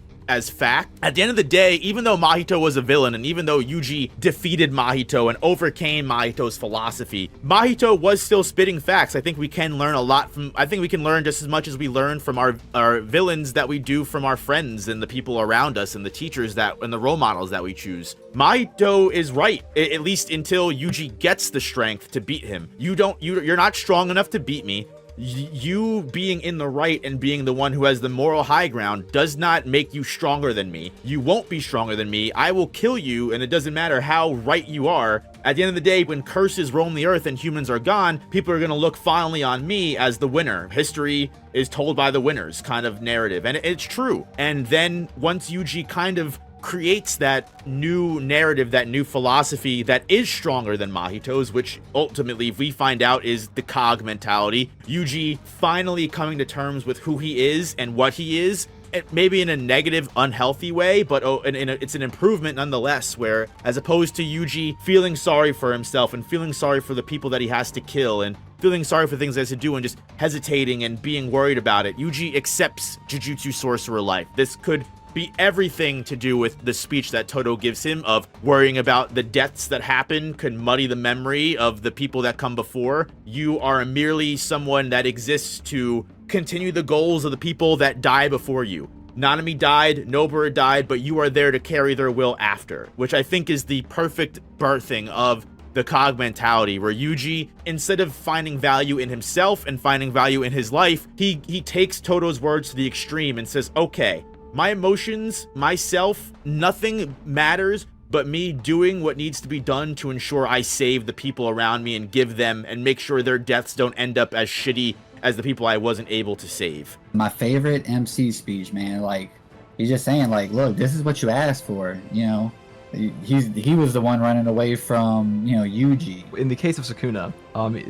S1: fact. At the end of the day, even though Mahito was a villain, and even though Yuji defeated Mahito and overcame Mahito's philosophy, Mahito was still spitting facts. I think we can learn a lot from, I think we can learn just as much as we learn from our villains that we do from our friends and the people around us and the teachers and the role models that we choose. Mahito is right, at least until Yuji gets the strength to beat him. You're not strong enough to beat me. You being in the right and being the one who has the moral high ground does not make you stronger than me. You won't be stronger than me. I will kill you, and it doesn't matter how right you are. At the end of the day, when curses roam the earth and humans are gone, people are going to look fondly on me as the winner. History is told by the winners kind of narrative, and it's true. And then once Yuji kind of creates that new narrative, that new philosophy that is stronger than Mahito's, which ultimately we find out is the Cog mentality. Yuji finally coming to terms with who he is and what he is, maybe in a negative, unhealthy way, but it's an improvement nonetheless, where as opposed to Yuji feeling sorry for himself and feeling sorry for the people that he has to kill and feeling sorry for things he has to do and just hesitating and being worried about it, Yuji accepts Jujutsu Sorcerer life. This could be everything to do with the speech that Todo gives him of worrying about the deaths that happen could muddy the memory of the people that come before. You are merely someone that exists to continue the goals of the people that die before you. Nanami died, Nobara died, but you are there to carry their will after, which I think is the perfect birthing of the Cog mentality, where Yuji, instead of finding value in himself and finding value in his life, he takes Todo's words to the extreme and says, okay, my emotions, myself, nothing matters but me doing what needs to be done to ensure I save the people around me and give them and make sure their deaths don't end up as shitty as the people I wasn't able to save.
S2: My favorite MC speech, man, like, he's just saying, like, look, this is what you asked for, he was the one running away from, Yuji.
S3: In the case of Sukuna,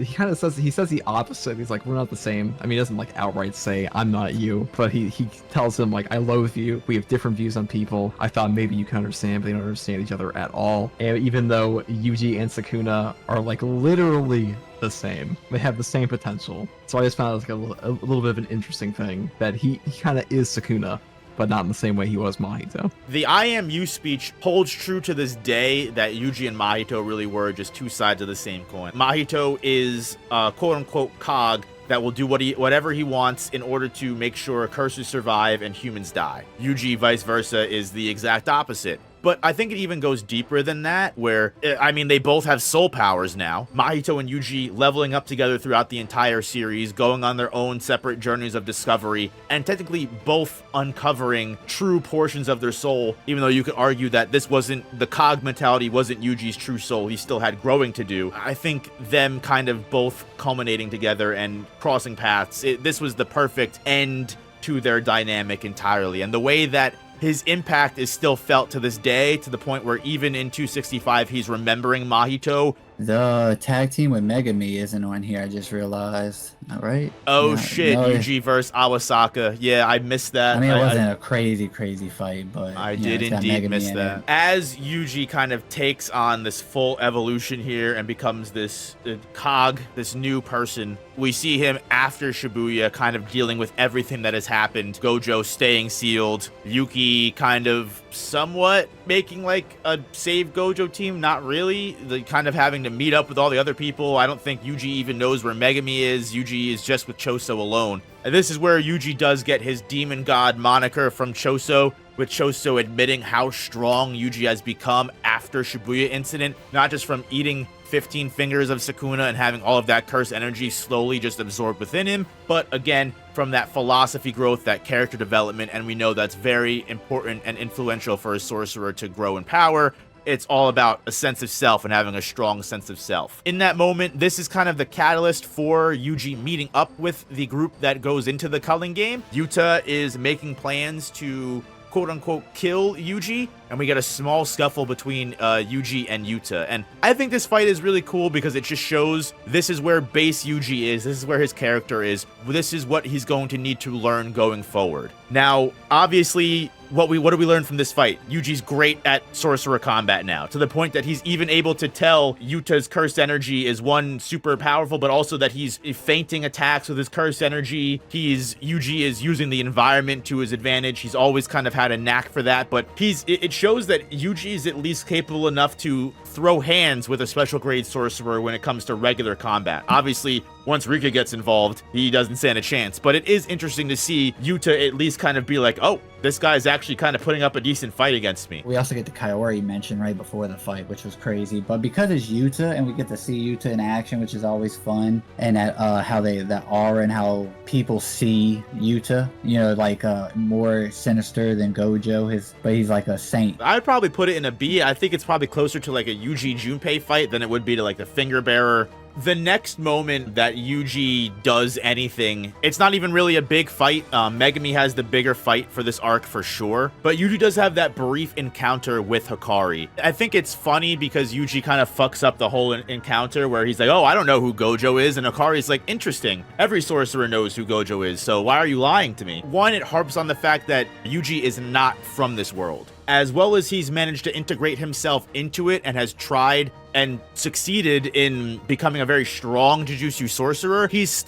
S3: he kind of says the opposite. He's like, we're not the same. I mean, he doesn't like outright say I'm not you, but he tells him like, I loathe you. We have different views on people. I thought maybe you can understand, but they don't understand each other at all. And even though Yuji and Sukuna are like literally the same, they have the same potential. So I just found it like a little bit of an interesting thing that he kind of is Sukuna, but not in the same way he was Mahito.
S1: The I am you speech holds true to this day that Yuji and Mahito really were just two sides of the same coin. Mahito is quote-unquote Cog that will do whatever he wants in order to make sure curses survive and humans die. Yuji, vice versa, is the exact opposite. But I think it even goes deeper than that, where, I mean, they both have soul powers now. Mahito and Yuji leveling up together throughout the entire series, going on their own separate journeys of discovery, and technically both uncovering true portions of their soul, even though you could argue that this wasn't, the Cog mentality wasn't Yuji's true soul. He still had growing to do. I think them kind of both culminating together and crossing paths, this was the perfect end to their dynamic entirely. And the way that his impact is still felt to this day, to the point where even in 265, he's remembering Mahito.
S2: The tag team with Megami isn't on here, I just realized. All right.
S1: Oh, shit. No, Yuji versus Awasaka. Yeah, I missed that.
S2: I mean, it wasn't a crazy fight, but
S1: I did indeed miss that. As Yuji kind of takes on this full evolution here and becomes this Cog, this new person, we see him after Shibuya kind of dealing with everything that has happened. Gojo staying sealed. Yuki kind of somewhat making like a save Gojo team. Not really. The kind of having to meet up with all the other people. I don't think Yuji even knows where Megami is. Yuji is just with Choso alone. And this is where Yuji does get his demon god moniker from Choso, with Choso admitting how strong Yuji has become after Shibuya incident, not just from eating 15 fingers of Sukuna and having all of that curse energy slowly just absorbed within him. But again, from that philosophy growth, that character development, and we know that's very important and influential for a sorcerer to grow in power. It's all about a sense of self and having a strong sense of self. In that moment, this is kind of the catalyst for Yuji meeting up with the group that goes into the culling game. Yuta is making plans to quote-unquote kill Yuji, and we get a small scuffle between Yuji and Yuta. And I think this fight is really cool because it just shows this is where base Yuji is, this is where his character is, this is what he's going to need to learn going forward. Now, obviously, what do we learn from this fight? Yuji's great at sorcerer combat now, to the point that he's even able to tell Yuta's cursed energy is one super powerful, but also that he's feinting attacks with his cursed energy. Yuji is using the environment to his advantage. He's always kind of had a knack for that, but it shows that Yuji is at least capable enough to throw hands with a special grade sorcerer when it comes to regular combat. Obviously, once Rika gets involved, he doesn't stand a chance, but it is interesting to see Yuta at least kind of be like, oh, this guy's actually kind of putting up a decent fight against me.
S2: We also get the Kaori mention right before the fight, which was crazy. But because it's Yuta and we get to see Yuta in action, which is always fun, and that that aura and how people see Yuta, you know, like more sinister than Gojo. But he's like a saint.
S1: I'd probably put it in a B. I think it's probably closer to like a Yuji Junpei fight than it would be to like the Finger Bearer. The next moment that Yuji does anything, it's not even really a big fight. Megumi has the bigger fight for this arc for sure, but Yuji does have that brief encounter with Hikari. I think it's funny because Yuji kind of fucks up the whole encounter where he's like, oh, I don't know who Gojo is, and Hikari's like, interesting. Every sorcerer knows who Gojo is, so why are you lying to me? One, it harps on the fact that Yuji is not from this world. As well as he's managed to integrate himself into it and has tried and succeeded in becoming a very strong Jujutsu sorcerer, he's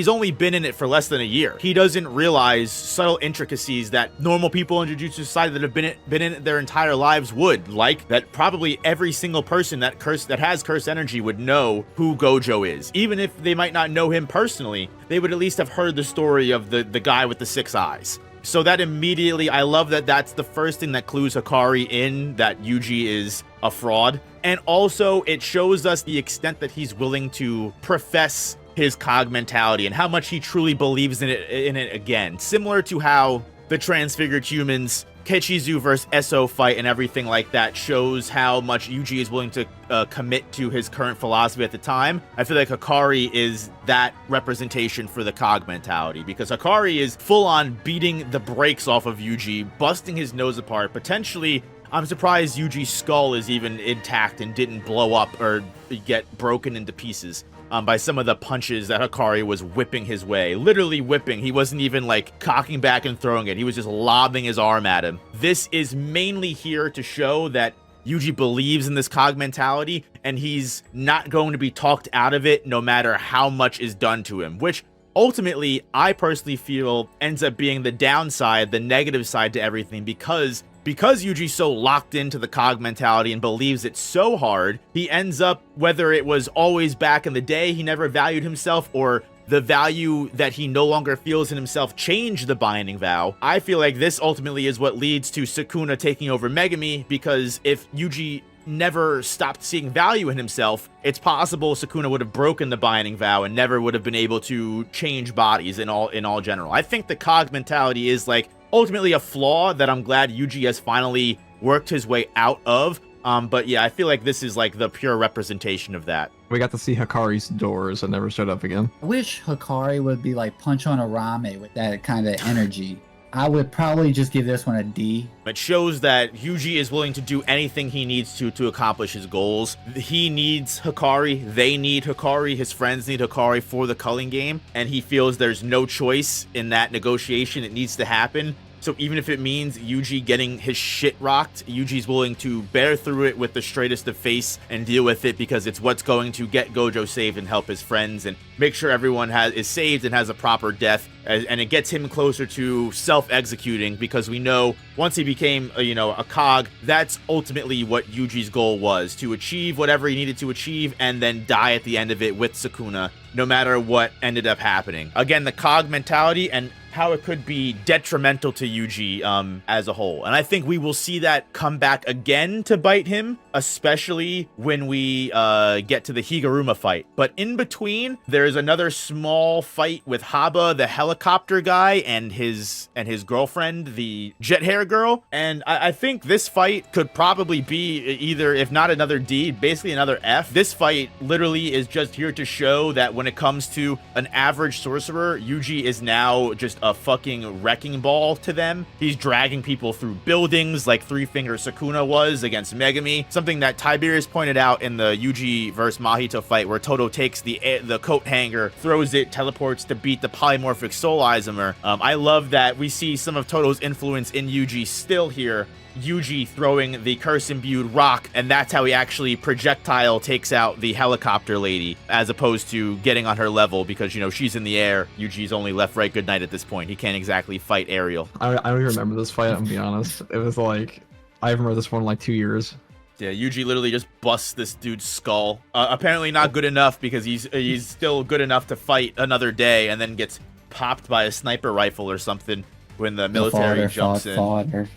S1: only been in it for less than a year. He doesn't realize subtle intricacies that normal people in Jujutsu society that have been in it their entire lives would, like that probably every single person that has cursed energy would know who Gojo is. Even if they might not know him personally, they would at least have heard the story of the guy with the 6 eyes. So that immediately, I love that that's the first thing that clues Hikari in that Yuji is a fraud. And also, it shows us the extent that he's willing to profess his cog mentality and how much he truly believes in it again. Similar to how the transfigured humans, Kechizu versus Eso fight and everything like that shows how much Yuji is willing to commit to his current philosophy at the time. I feel like Hikari is that representation for the cog mentality, because Hikari is full on beating the brakes off of Yuji, busting his nose apart. Potentially, I'm surprised Yuji's skull is even intact and didn't blow up or get broken into pieces by some of the punches that Hikari was whipping his way. Literally whipping. He wasn't even like cocking back and throwing it. He was just lobbing his arm at him. This is mainly here to show that Yuji believes in this cog mentality and he's not going to be talked out of it no matter how much is done to him, which ultimately I personally feel ends up being the downside, the negative side to everything, because Yuji's so locked into the cog mentality and believes it so hard, he ends up, whether it was always back in the day he never valued himself, or the value that he no longer feels in himself changed the binding vow. I feel like this ultimately is what leads to Sukuna taking over Megumi, because if Yuji never stopped seeing value in himself, it's possible Sukuna would have broken the binding vow and never would have been able to change bodies in all general. I think the cog mentality is like ultimately a flaw that I'm glad Yuji has finally worked his way out of. But yeah, I feel like this is like the pure representation of that.
S3: We got to see Hikari's doors and never showed up again.
S2: I wish Hikari would be like Punch on a Rame with that kind of energy. I would probably just give this one a D.
S1: It shows that Yuji is willing to do anything he needs to accomplish his goals. He needs Hikari, they need Hikari, his friends need Hikari for the culling game, and he feels there's no choice in that negotiation. It needs to happen. So even if it means Yuji getting his shit rocked, Yuji's willing to bear through it with the straightest of face and deal with it, because it's what's going to get Gojo saved and help his friends and make sure everyone is saved and has a proper death. And it gets him closer to self-executing, because we know once he became a cog, that's ultimately what Yuji's goal was, to achieve whatever he needed to achieve and then die at the end of it with Sukuna, no matter what ended up happening. Again, the cog mentality and how it could be detrimental to Yuji as a whole. And I think we will see that come back again to bite him especially when we get to the Higuruma fight. But in between, there's another small fight with Haba, the helicopter guy, and his girlfriend, the jet hair girl. And I think this fight could probably be either, if not another D, basically another F. This fight literally is just here to show that when it comes to an average sorcerer, Yuji is now just a fucking wrecking ball to them. He's dragging people through buildings like Three Finger Sukuna was against Megami, something that Tiberius pointed out in the Yuji versus Mahito fight, where Todo takes the coat hanger, throws it, teleports to beat the polymorphic soul Isomer. I love that we see some of Todo's influence in Yuji still here. Yuji throwing the curse-imbued rock, and that's how he actually projectile takes out the helicopter lady, as opposed to getting on her level, because, you know, she's in the air. Yuji's only left, right, good night at this point. He can't exactly fight Ariel.
S3: I don't even remember this fight, I'm gonna be honest. It was like, I remember this one in like 2 years.
S1: Yeah, Yuji literally just busts this dude's skull. Apparently not good enough, because he's still good enough to fight another day, and then gets popped by a sniper rifle or something when the military jumps in.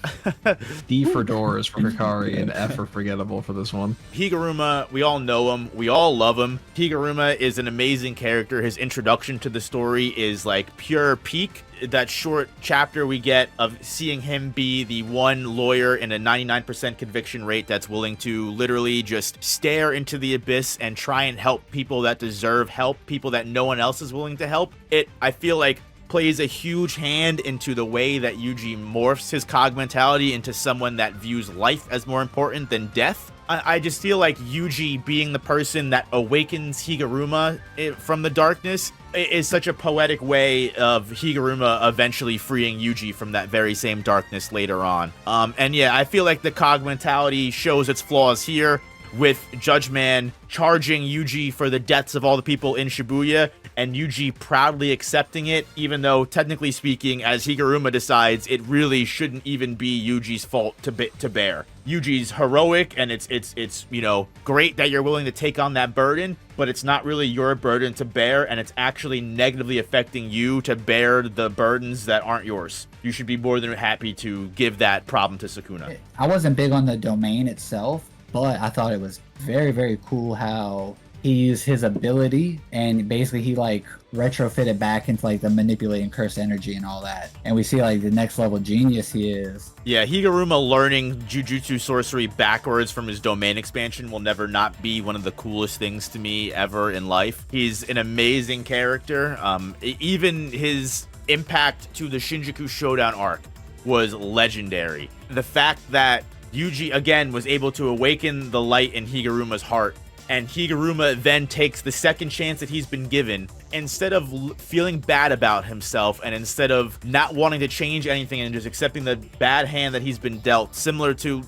S3: D for doors for Hikari and F for forgettable for this one.
S1: Higuruma, we all know him. We all love him. Higuruma is an amazing character. His introduction to the story is like pure peak. That short chapter we get of seeing him be the one lawyer in a 99% conviction rate that's willing to literally just stare into the abyss and try and help people that deserve help, people that no one else is willing to help. I feel like, plays a huge hand into the way that Yuji morphs his cog mentality into someone that views life as more important than death. I just feel like Yuji being the person that awakens Higuruma from the darkness is such a poetic way of Higuruma eventually freeing Yuji from that very same darkness later on. And yeah, I feel like the cog mentality shows its flaws here, with Judgeman charging Yuji for the deaths of all the people in Shibuya, and Yuji proudly accepting it, even though, technically speaking, as Higuruma decides, it really shouldn't even be Yuji's fault to bear. Yuji's heroic, and it's you know, great that you're willing to take on that burden, but it's not really your burden to bear, and it's actually negatively affecting you to bear the burdens that aren't yours. You should be more than happy to give that problem to Sukuna.
S2: I wasn't big on the domain itself, but I thought it was very, very cool how he used his ability and basically he like retrofitted back into like the manipulating curse energy and all that. And we see like the next level genius he is.
S1: Yeah, Higuruma learning Jujutsu sorcery backwards from his domain expansion will never not be one of the coolest things to me ever in life. He's an amazing character. Even his impact to the Shinjuku Showdown arc was legendary. The fact that Yuji again was able to awaken the light in Higuruma's heart, and Higuruma then takes the second chance that he's been given. Instead of feeling bad about himself, and instead of not wanting to change anything and just accepting the bad hand that he's been dealt, similar to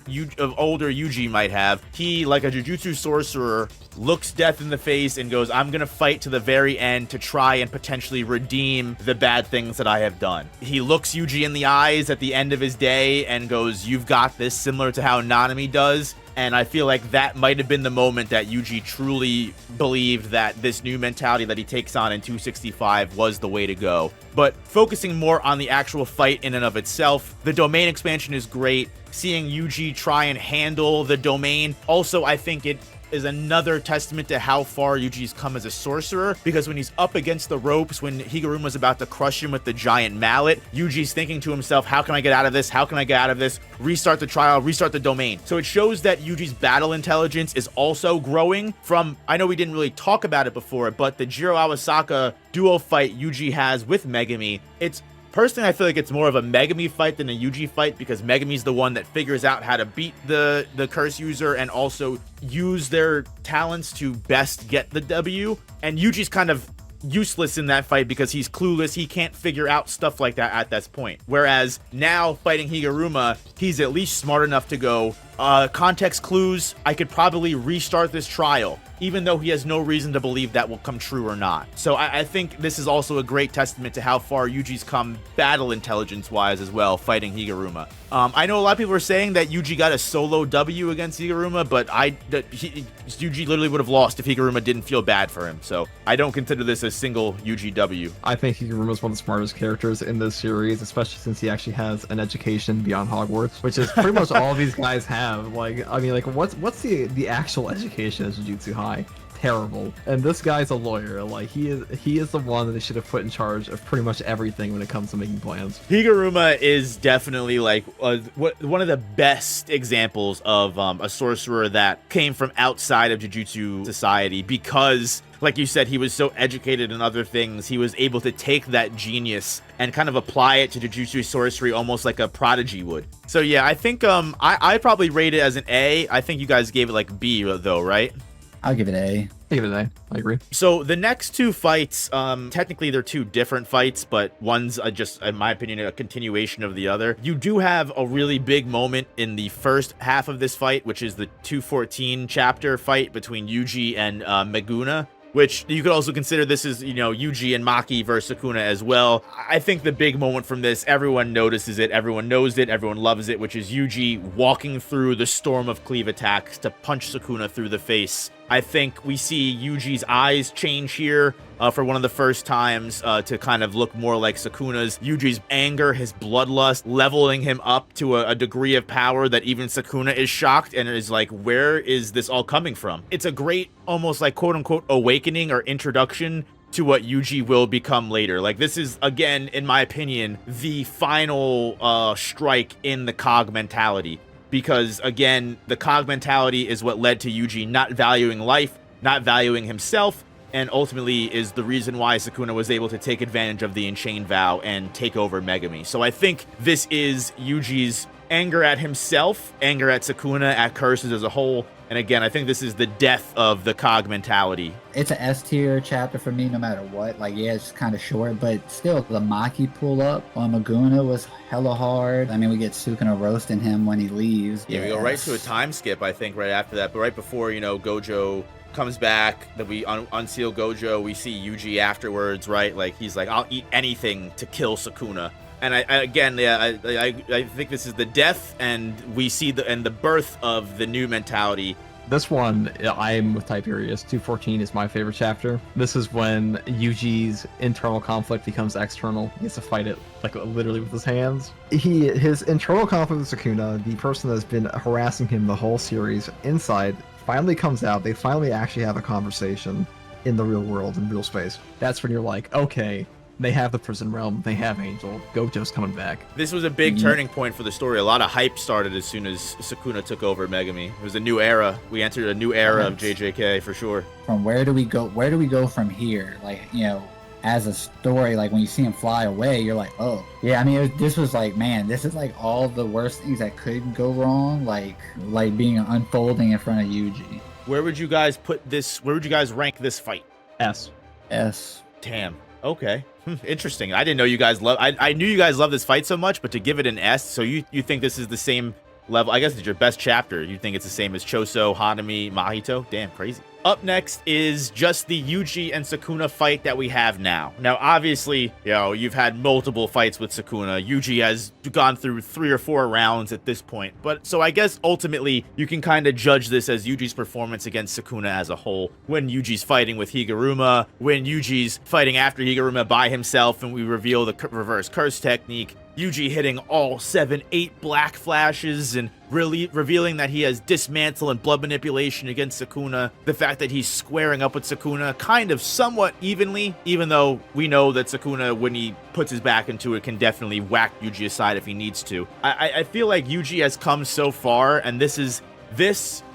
S1: older Yuji might have, he, like a Jujutsu sorcerer, looks death in the face and goes, I'm gonna fight to the very end to try and potentially redeem the bad things that I have done. He looks Yuji in the eyes at the end of his day and goes, you've got this, similar to how Nanami does. And I feel like that might have been the moment that Yuji truly believed that this new mentality that he takes on in 265 was the way to go. But focusing more on the actual fight in and of itself, the domain expansion is great. Seeing Yuji try and handle the domain, also I think it is another testament to how far Yuji's come as a sorcerer, because when he's up against the ropes, when Higuruma's about to crush him with the giant mallet, Yuji's thinking to himself, how can I get out of this? How can I get out of this? Restart the trial, restart the domain. So it shows that Yuji's battle intelligence is also growing from, I know we didn't really talk about it before, but the Jiro Awasaka duo fight Yuji has with Megami, personally, I feel like it's more of a Megami fight than a Yuji fight, because Megami's the one that figures out how to beat the curse user and also use their talents to best get the W. And Yuji's kind of useless in that fight because he's clueless. He can't figure out stuff like that at this point. Whereas now fighting Higuruma, he's at least smart enough to go, context clues, I could probably restart this trial, even though he has no reason to believe that will come true or not. So I think this is also a great testament to how far Yuji's come battle intelligence wise as well, fighting Higuruma. I know a lot of people are saying that Yuji got a solo W against Higuruma, but Yuji literally would have lost if Higuruma didn't feel bad for him. So I don't consider this a single Yuji W.
S3: I think Higuruma is one of the smartest characters in this series, especially since he actually has an education beyond Hogwarts, which is pretty much all these guys have. have. Like, I mean, like, what's the actual education at Jujutsu High? Terrible. And this guy's a lawyer. Like, he is the one that they should have put in charge of pretty much everything when it comes to making plans.
S1: Higuruma is definitely like one of the best examples of a sorcerer that came from outside of Jujutsu society, because like you said, he was so educated in other things. He was able to take that genius and kind of apply it to Jujutsu sorcery almost like a prodigy would. So yeah, I think I probably rate it as an A. I think you guys gave it like B though, right?
S2: I'll give it A.
S3: I give it an A. I agree.
S1: So the next two fights, technically they're two different fights, but one's just, in my opinion, a continuation of the other. You do have a really big moment in the first half of this fight, which is the 214 chapter fight between Yuji and Meguna, which you could also consider this is, Yuji and Maki versus Sukuna as well. I think the big moment from this, everyone notices it, everyone knows it, everyone loves it, which is Yuji walking through the storm of cleave attacks to punch Sukuna through the face. I think we see Yuji's eyes change here for one of the first times to kind of look more like Sukuna's. Yuji's anger, his bloodlust, leveling him up to a degree of power that even Sukuna is shocked and is like, where is this all coming from? It's a great, almost like quote-unquote awakening or introduction to what Yuji will become later. Like, this is, again, in my opinion, the final strike in the Cog mentality. Because, again, the Cog mentality is what led to Yuji not valuing life, not valuing himself, and ultimately is the reason why Sukuna was able to take advantage of the Enchained Vow and take over Megami. So I think this is Yuji's anger at himself, anger at Sukuna, at curses as a whole. And again, I think this is the death of the Cog mentality.
S2: It's an S tier chapter for me, no matter what. Like, yeah, it's kind of short, but still, the Maki pull up on Meguna was hella hard. I mean, we get Sukuna roasting him when he leaves.
S1: Yeah, we go right to a time skip, I think, right after that. But right before, Gojo comes back, that we unseal Gojo, we see Yuji afterwards, right? Like, he's like, I'll eat anything to kill Sukuna. And I think this is the death, and we see the birth of the new mentality.
S3: This one, I'm with Tiberius. 214 is my favorite chapter. This is when Yuji's internal conflict becomes external. He has to fight it, like, literally with his hands. His internal conflict with Sukuna, the person that's been harassing him the whole series inside, finally comes out. They finally actually have a conversation in the real world, in real space. That's when you're like, okay, they have the prison realm, they have Angel, Gojo's coming back.
S1: This was a big turning point for the story. A lot of hype started as soon as Sukuna took over Megami. It was a new era. We entered a new era of JJK for sure.
S2: From where do we go from here? Like, as a story, like when you see him fly away, you're like, oh. Yeah, I mean, this was like, man, this is like all the worst things that could go wrong, like being unfolding in front of Yuji.
S1: Where would you guys put this? Where would you guys rank this fight?
S3: S.
S1: Damn. Okay. Interesting. I didn't know you guys love. I knew you guys love this fight so much, but to give it an S, so you think this is the same level? I guess it's your best chapter. You think it's the same as Choso, Hanami, Mahito? Damn, crazy. Up next is just the Yuji and Sukuna fight that we have now. Now, obviously, you've had multiple fights with Sukuna. Yuji has gone through 3 or 4 rounds at this point. But so I guess ultimately you can kind of judge this as Yuji's performance against Sukuna as a whole. When Yuji's fighting with Higuruma, when Yuji's fighting after Higuruma by himself, and we reveal the reverse curse technique. Yuji hitting all 7, 8 black flashes and really revealing that he has dismantle and blood manipulation against Sukuna. The fact that he's squaring up with Sukuna kind of somewhat evenly, even though we know that Sukuna, when he puts his back into it, can definitely whack Yuji aside if he needs to. I feel like Yuji has come so far, and this,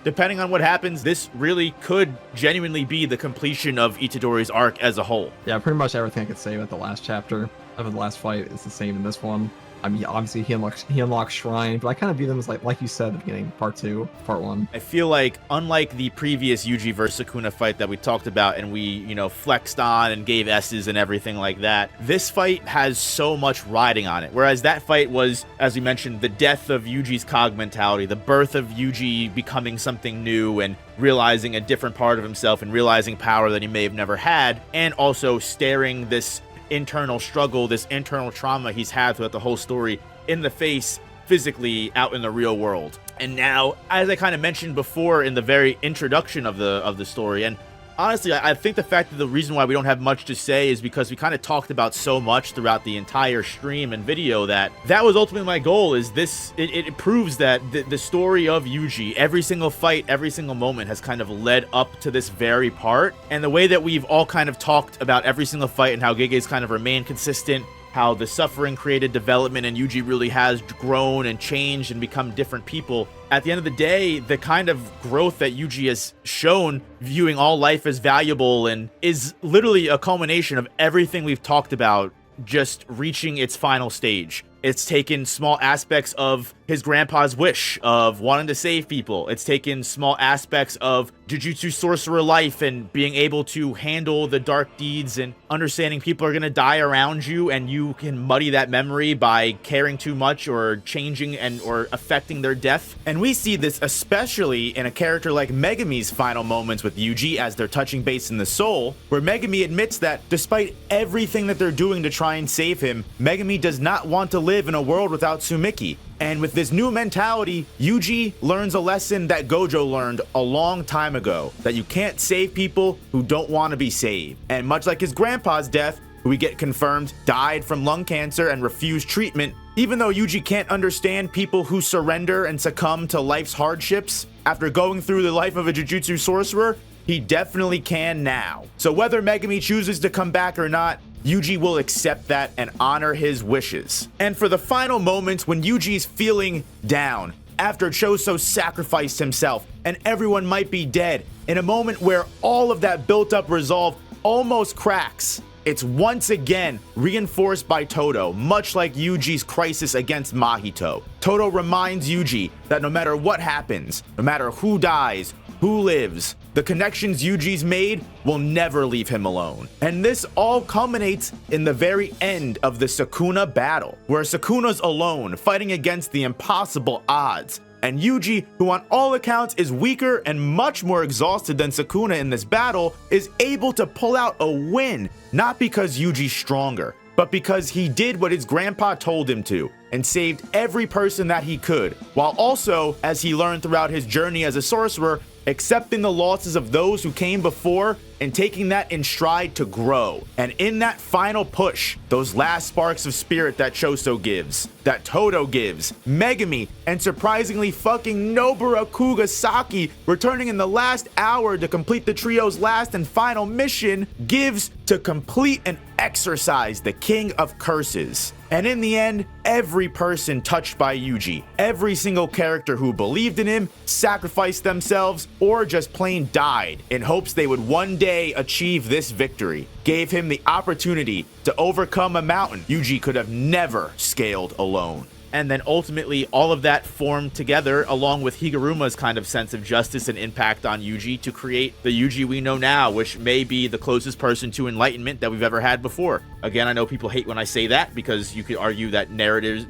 S1: depending on what happens, this really could genuinely be the completion of Itadori's arc as a whole.
S3: Yeah, pretty much everything I could say about the last chapter of the last fight is the same in this one. I mean, obviously he unlocks Shrine, but I kind of view them as like you said at the beginning, part 2, part 1.
S1: I feel like, unlike the previous Yuji versus Sukuna fight that we talked about and we, flexed on and gave S's and everything like that, this fight has so much riding on it. Whereas that fight was, as we mentioned, the death of Yuji's Cog mentality, the birth of Yuji becoming something new and realizing a different part of himself and realizing power that he may have never had, and also staring this internal struggle, this internal trauma he's had throughout the whole story in the face physically out in the real world. And now, as I kind of mentioned before in the very introduction of the story, and honestly, I think the fact that the reason why we don't have much to say is because we kind of talked about so much throughout the entire stream and video that was ultimately my goal. Is this, it proves that the story of Yuji, every single fight, every single moment has kind of led up to this very part. And the way that we've all kind of talked about every single fight and how Gege's kind of remained consistent, how the suffering created development and Yuji really has grown and changed and become different people. At the end of the day, the kind of growth that Yuji has shown, viewing all life as valuable, and is literally a culmination of everything we've talked about just reaching its final stage. It's taken small aspects of his grandpa's wish of wanting to save people. It's taken small aspects of Jujutsu sorcerer life and being able to handle the dark deeds and understanding people are going to die around you, and you can muddy that memory by caring too much or changing and or affecting their death. And we see this especially in a character like Megami's final moments with Yuji as they're touching base in the soul, where Megami admits that despite everything that they're doing to try and save him, Megami does not want to live in a world without Tsumiki. And with this new mentality, Yuji learns a lesson that Gojo learned a long time ago, that you can't save people who don't want to be saved. And much like his grandpa's death, who we get confirmed died from lung cancer and refused treatment, even though Yuji can't understand people who surrender and succumb to life's hardships after going through the life of a Jujutsu sorcerer, he definitely can now. So whether Megami chooses to come back or not, Yuji will accept that and honor his wishes. And for the final moments when Yuji's feeling down, after Choso sacrificed himself and everyone might be dead, in a moment where all of that built up resolve almost cracks, it's once again reinforced by Todo, much like Yuji's crisis against Mahito. Todo reminds Yuji that no matter what happens, no matter who dies, who lives, the connections Yuji's made will never leave him alone. And this all culminates in the very end of the Sukuna battle, where Sukuna's alone, fighting against the impossible odds. And Yuji, who on all accounts is weaker and much more exhausted than Sukuna in this battle, is able to pull out a win, not because Yuji's stronger, but because he did what his grandpa told him to, and saved every person that he could, while also, as he learned throughout his journey as a sorcerer, accepting the losses of those who came before and taking that in stride to grow. And in that final push, those last sparks of spirit that Choso gives, that Todo gives, Megami, and surprisingly fucking Nobara Kugasaki, returning in the last hour to complete the trio's last and final mission, gives to complete and exorcise the King of Curses. And in the end, every person touched by Yuji, every single character who believed in him, sacrificed themselves, or just plain died in hopes they would one day achieve this victory, gave him the opportunity to overcome a mountain Yuji could have never scaled alone. And then ultimately all of that formed together along with Higuruma's kind of sense of justice and impact on Yuji to create the Yuji we know now, which may be the closest person to enlightenment that we've ever had before. Again, I know people hate when I say that because you could argue that narrators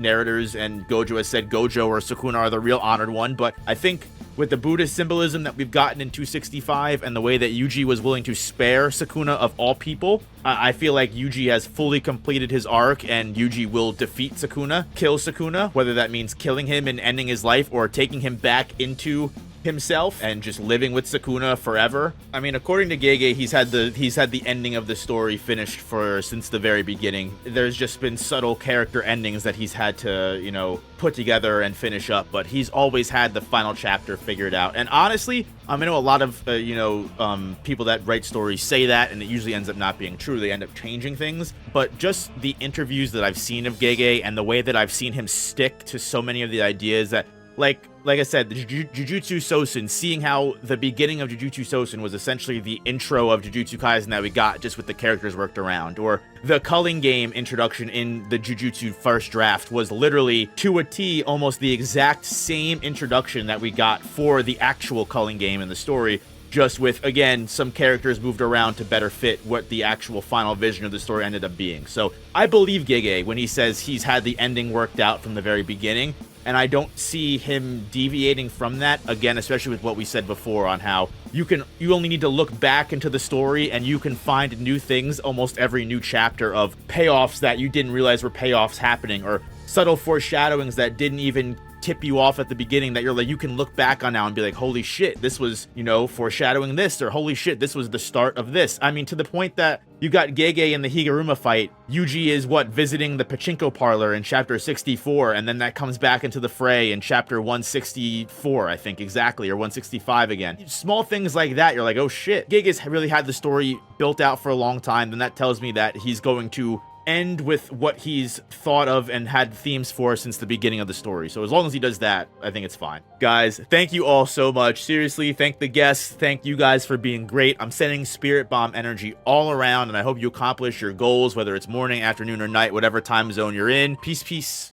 S1: and Gojo has said Gojo or Sukuna are the real honored one, but I think with the Buddhist symbolism that we've gotten in 265 and the way that Yuji was willing to spare Sukuna of all people, I feel like Yuji has fully completed his arc and Yuji will defeat Sukuna, kill Sukuna, whether that means killing him and ending his life or taking him back into himself and just living with Sukuna forever. I mean, according to Gege, he's had the ending of the story finished since the very beginning. There's just been subtle character endings that he's had to, put together and finish up, but he's always had the final chapter figured out. And honestly, I know a lot of people that write stories say that, and it usually ends up not being true. They end up changing things. But just the interviews that I've seen of Gege and the way that I've seen him stick to so many of the ideas that, like I said, the Jujutsu Sosen, seeing how the beginning of Jujutsu Sosen was essentially the intro of Jujutsu Kaisen that we got just with the characters worked around, or the culling game introduction in the Jujutsu first draft was literally to a T almost the exact same introduction that we got for the actual culling game in the story, just with, again, some characters moved around to better fit what the actual final vision of the story ended up being. So I believe Gege when he says he's had the ending worked out from the very beginning, and I don't see him deviating from that, again, especially with what we said before on how you only need to look back into the story and you can find new things almost every new chapter of payoffs that you didn't realize were payoffs happening, or subtle foreshadowings that didn't even tip you off at the beginning that you're like, you can look back on now and be like, holy shit, this was, you know, foreshadowing this, or holy shit, this was the start of this. I mean, to the point that you got Gege in the Higuruma fight. Yuji is visiting the pachinko parlor in chapter 64, and then that comes back into the fray in chapter 164, I think, exactly, or 165 again. Small things like that, you're like, oh shit. Gege's really had the story built out for a long time, then that tells me that he's going to end with what he's thought of and had themes for since the beginning of the story. So as long as he does that, I think it's fine. Guys, thank you all so much. Seriously, thank the guests. Thank you guys for being great. I'm sending spirit bomb energy all around, and I hope you accomplish your goals, whether it's morning, afternoon, or night, whatever time zone you're in. Peace, peace.